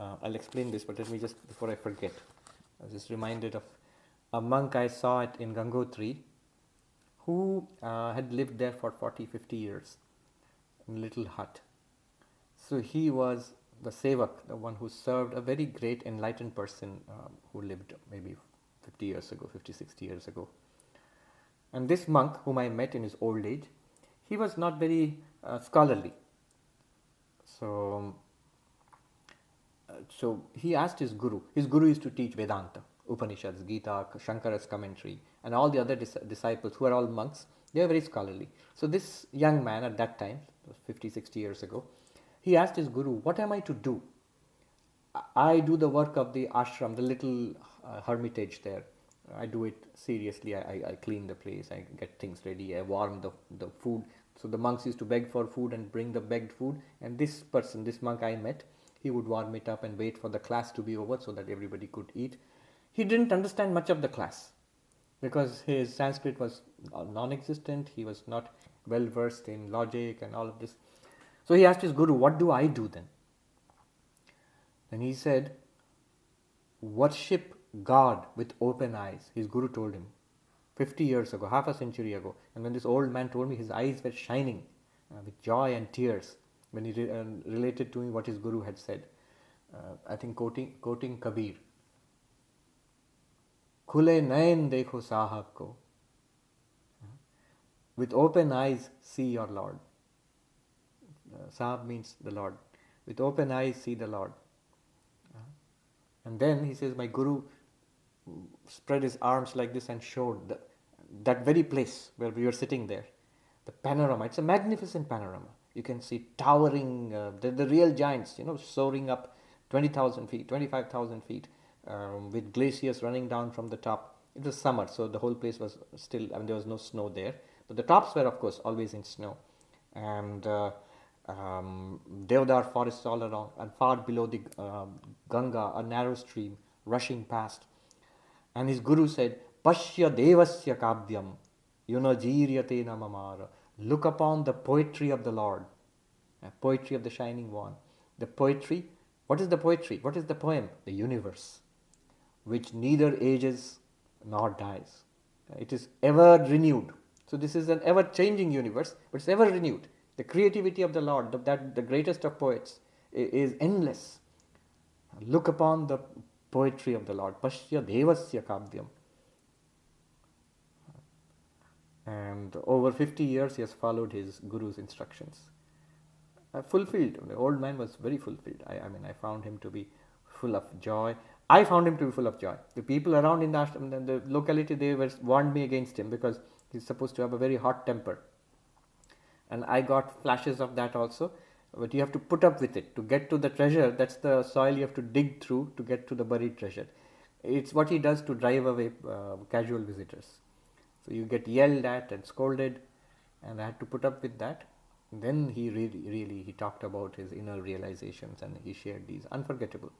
I'll explain this, but let me just, before I forget, I was just reminded of a monk I saw in Gangotri who had lived there for 40-50 years in a little hut. So he was the sevak, the one who served a very great enlightened person who lived maybe 50 years ago, 50-60 years ago. And this monk, whom I met in his old age, he was not very scholarly. So he asked his guru. His guru used to teach Vedanta, Upanishads, Gita, Shankara's commentary, and all the other disciples who are all monks. They are very scholarly. So this young man at that time, 50-60 years ago, he asked his guru, what am I to do? I do the work of the ashram, the little hermitage there. I do it seriously. I clean the place, I get things ready, I warm the food. So the monks used to beg for food and bring the begged food. And this monk I met, he would warm it up and wait for the class to be over so that everybody could eat. He didn't understand much of the class because his Sanskrit was non-existent. He was not well versed in logic and all of this. So he asked his guru, what do I do then? And he said, worship God with open eyes. His guru told him 50 years ago, half a century ago. And when this old man told me, his eyes were shining with joy and tears when he related to me what his guru had said. I think quoting Kabir. Khule nayan dekho sahab ko. With open eyes see your Lord. Sahab means the Lord. With open eyes see the Lord. And then he says, my guru spread his arms like this and showed that very place where we were sitting there. The panorama, it's a magnificent panorama. You can see towering, the real giants, soaring up 20,000 feet, 25,000 feet, with glaciers running down from the top. It was summer, so the whole place was still, there was no snow there. But the tops were, of course, always in snow. And Deodar forests all around, and far below the Ganga, a narrow stream rushing past. And his guru said, Pashya devasya kavyam, yunajīryate namamara. Look upon the poetry of the Lord, poetry of the Shining One. The poetry, what is the poetry? What is the poem? The universe, which neither ages nor dies. It is ever renewed. So this is an ever-changing universe, but it's ever renewed. The creativity of the Lord, the greatest of poets, is endless. Look upon the poetry of the Lord. Pashya devasya kavyam. And over 50 years he has followed his guru's instructions. Fulfilled. The old man was very fulfilled. I found him to be full of joy. I found him to be full of joy. The people around in the ashram, the locality, they warned me against him because he's supposed to have a very hot temper. And I got flashes of that also. But you have to put up with it. To get to the treasure, that's the soil you have to dig through to get to the buried treasure. It's what he does to drive away casual visitors. So you get yelled at and scolded, and I had to put up with that. And then he he talked about his inner realizations, and he shared these. Unforgettable.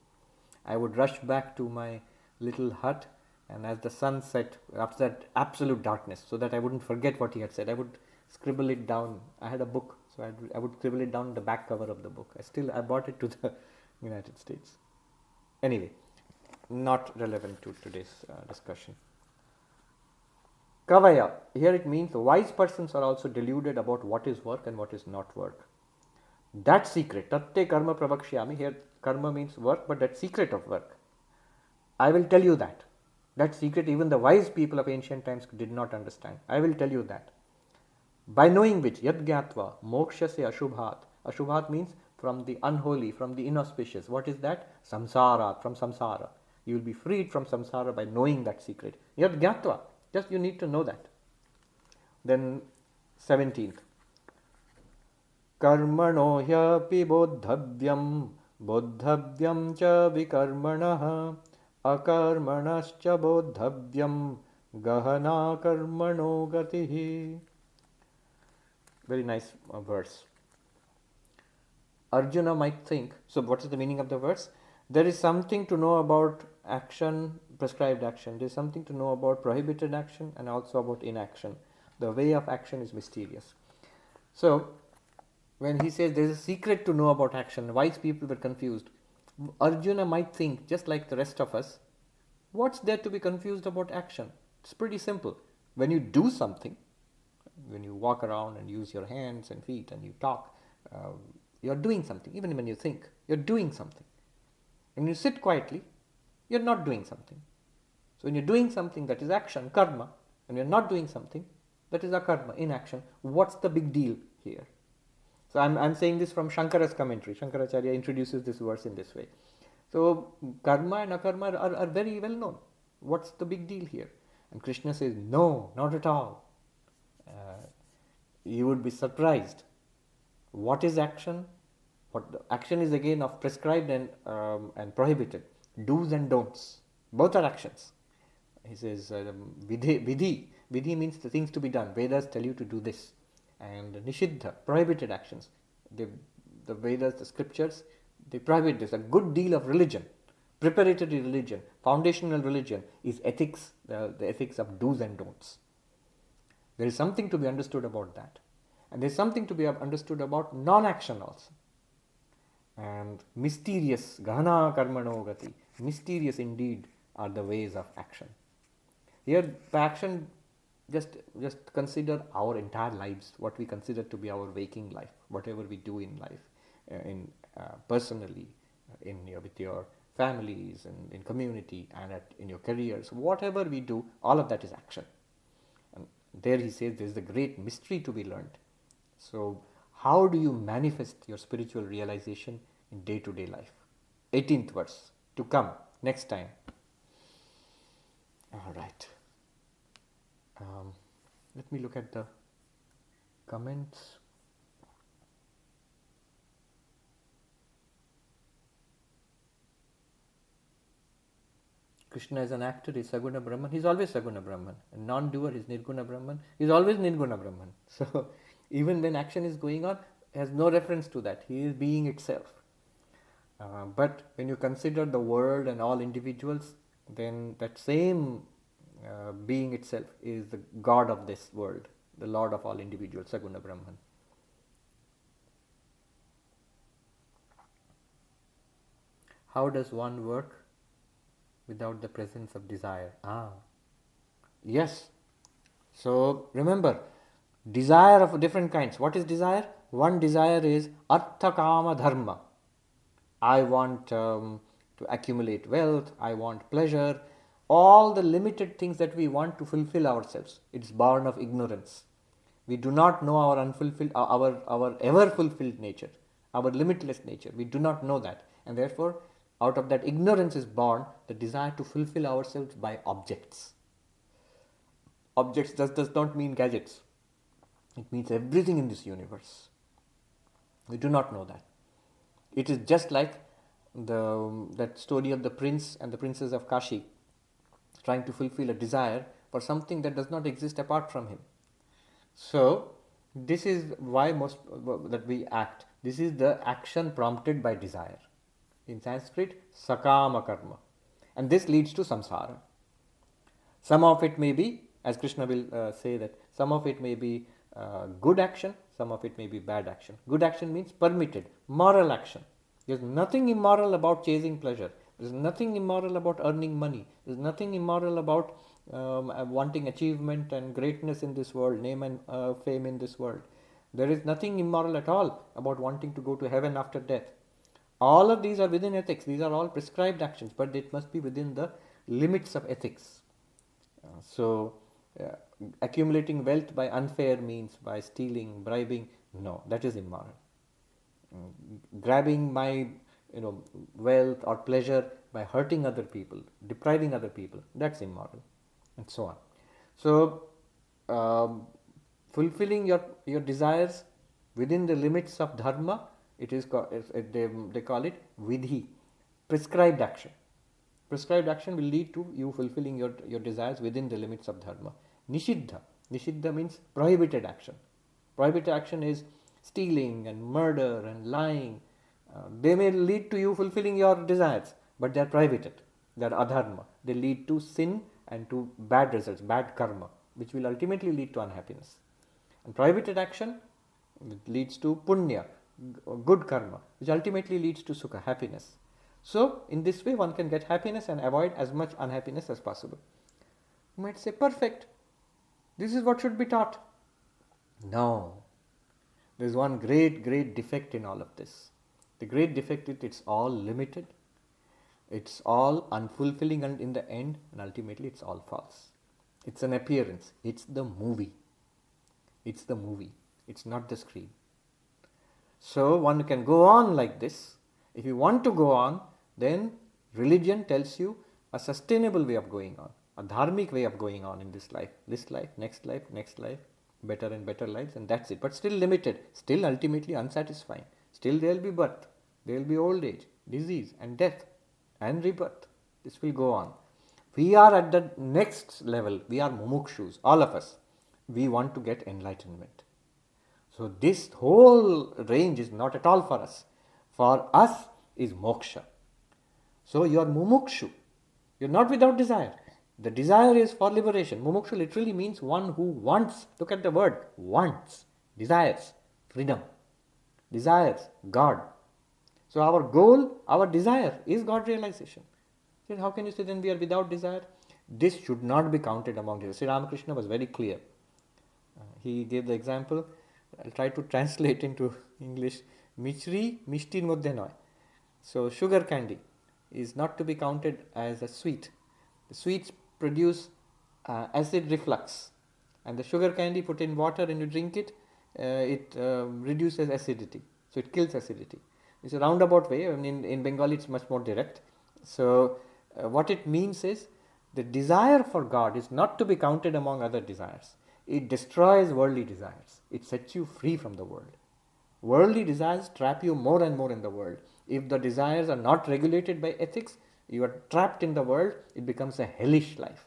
I would rush back to my little hut, and as the sun set, after that absolute darkness, so that I wouldn't forget what he had said, I would scribble it down. I had a book, so I would scribble it down the back cover of the book. I bought it to the United States. Anyway, not relevant to today's discussion. Kavaya, here it means wise persons are also deluded about what is work and what is not work. That secret, tatte karma pravakshyami, here karma means work, but that secret of work, I will tell you that. That secret even the wise people of ancient times did not understand. I will tell you that. By knowing which, jñātvā, mumukṣhubhiḥ ashubhat. Ashubhat means from the unholy, from the inauspicious. What is that? Samsara, from samsara. You will be freed from samsara by knowing that secret. Jñātvā, just you need to know that. Then 17th. Karmano hyapi bodhavyam, bodhavyam cha vikarmanah, akarmanascha bodhavyam, gahana karmano gatihi. Very nice verse. Arjuna might think, so what is the meaning of the verse? There is something to know about action, prescribed action. There is something to know about prohibited action and also about inaction. The way of action is mysterious. So, when he says there is a secret to know about action, wise people were confused. Arjuna might think, just like the rest of us, what's there to be confused about action? It's pretty simple. When you do something, when you walk around and use your hands and feet and you talk, you're doing something. Even when you think, you're doing something. When you sit quietly, you're not doing something. So when you're doing something, that is action, karma, and you're not doing something, that is akarma, inaction. What's the big deal here? So I'm saying this from Shankara's commentary. Shankaracharya introduces this verse in this way. So karma and akarma are very well known. What's the big deal here? And Krishna says, no, not at all. You would be surprised. What is action? What the action is again of prescribed and prohibited. Do's and don'ts. Both are actions. He says, vidhi. Vidhi means the things to be done. Vedas tell you to do this. And nishiddha, prohibited actions. The Vedas, the scriptures, they prohibit this. A good deal of religion, preparatory religion, foundational religion is ethics, the ethics of do's and don'ts. There is something to be understood about that. And there is something to be understood about non-action also. And mysterious, gahana karmano gati, mysterious indeed are the ways of action. Here, by action, just consider our entire lives, what we consider to be our waking life, whatever we do in life, personally, with your families, and in community, and in your careers, whatever we do, all of that is action. And there he says there is a great mystery to be learned. So, how do you manifest your spiritual realization in day-to-day life? 18th verse, to come, next time. All right. Let me look at the comments. Krishna is an actor, he is Saguna Brahman, he is always Saguna Brahman. A non-doer is Nirguna Brahman, he is always Nirguna Brahman. So, even when action is going on, has no reference to that, he is being itself. But when you consider the world and all individuals, then that same being itself is the God of this world, the Lord of all individuals, Saguna Brahman. How does one work without the presence of desire? Yes. So remember, desire of different kinds. What is desire? One desire is artha kama dharma. I want to accumulate wealth, I want pleasure, all the limited things that we want to fulfill ourselves. It's born of ignorance. We do not know our unfulfilled, our ever fulfilled nature, our limitless nature. We do not know that, and therefore, out of that ignorance is born the desire to fulfill ourselves by objects. Objects does not mean gadgets. It means everything in this universe. We do not know that. It is just like that story of the prince and the princess of Kashi trying to fulfill a desire for something that does not exist apart from him. So, this is why that we act. This is the action prompted by desire. In Sanskrit, sakama karma. And this leads to samsara. Some of it may be, as Krishna will say that, some of it may be good action, some of it may be bad action. Good action means permitted, moral action. There is nothing immoral about chasing pleasure. There is nothing immoral about earning money. There is nothing immoral about wanting achievement and greatness in this world, name and fame in this world. There is nothing immoral at all about wanting to go to heaven after death. All of these are within ethics. These are all prescribed actions, but it must be within the limits of ethics. Accumulating wealth by unfair means, by stealing, bribing, no, that is immoral. Grabbing my wealth or pleasure by hurting other people, depriving other people, that's immoral, and so on. So, fulfilling your desires within the limits of dharma, it is they call it vidhi, prescribed action. Prescribed action will lead to you fulfilling your desires within the limits of dharma. Nishiddha. Nishiddha means prohibited action. Prohibited action is stealing and murder and lying. They may lead to you fulfilling your desires, but they are prohibited. They are adharma. They lead to sin and to bad results, bad karma, which will ultimately lead to unhappiness. And prohibited action leads to punya, good karma, which ultimately leads to sukha, happiness. So, in this way one can get happiness and avoid as much unhappiness as possible. You might say, perfect, this is what should be taught. No, there is one great defect in all of this. The great defect is it's all limited, it's all unfulfilling, and in the end, and ultimately it's all false. It's an appearance, it's the movie. It's the movie, it's not the screen. So one can go on like this. If you want to go on, then religion tells you a sustainable way of going on, a dharmic way of going on in this life, next life, better and better lives, and that's it. But still limited, still ultimately unsatisfying. Still there will be birth, there will be old age, disease and death and rebirth. This will go on. We are at the next level, we are mumukshus, all of us. We want to get enlightenment. So this whole range is not at all for us. For us is moksha. So you are mumukshu. You are not without desire. The desire is for liberation. Mumukshu literally means one who wants. Look at the word, wants, desires, freedom, desires, God. So our goal, our desire is God realization. So how can you say then we are without desire? This should not be counted among desires. Sri Ramakrishna was very clear. He gave the example. I'll try to translate into English. Michri mishtin moddhe noy. So sugar candy is not to be counted as a sweet. The sweets produce acid reflux, and the sugar candy put in water and you drink it, it reduces acidity. So it kills acidity. It's a roundabout way. I mean, in Bengali it's much more direct. So what it means is the desire for God is not to be counted among other desires. It destroys worldly desires. It sets you free from the world. Worldly desires trap you more and more in the world. If the desires are not regulated by ethics, You are trapped in the world, it becomes a hellish life.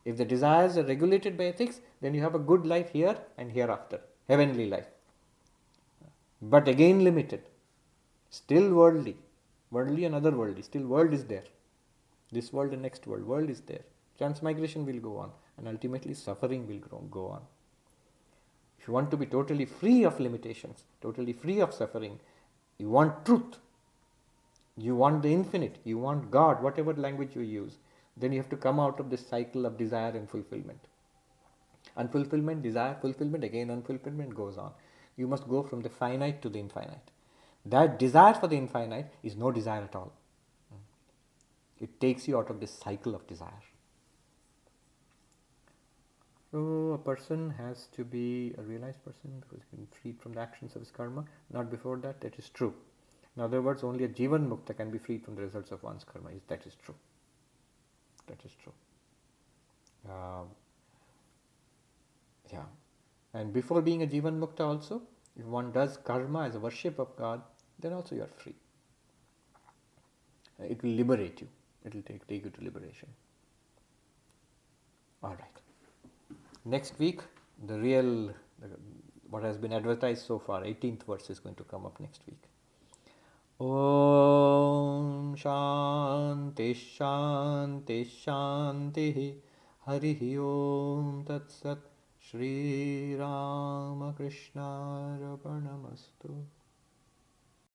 If the desires are regulated by ethics, then you have a good life here and hereafter, heavenly life. But again limited, still worldly and otherworldly, still world is there. This world and next world is there. Transmigration will go on, and ultimately suffering will go on. If you want to be totally free of limitations, totally free of suffering, you want truth, you want the infinite, you want God, whatever language you use, then you have to come out of this cycle of desire and fulfillment. Unfulfillment, desire, fulfillment, again unfulfillment goes on. You must go from the finite to the infinite. That desire for the infinite is no desire at all. It takes you out of this cycle of desire. So a person has to be a realized person because he can be freed from the actions of his karma. Not before that, that is true. In other words, only a Jivan Mukta can be freed from the results of one's karma. That is true. That is true. Yeah. And before being a Jivan Mukta also, if one does karma as a worship of God, then also you are free. It will liberate you. It will take you to liberation. All right. Next week, what has been advertised so far, 18th verse is going to come up next week. Om Shanti Shanti Shanti Harihi Om Tat Sat Shri Rama Krishna Arpanamastu.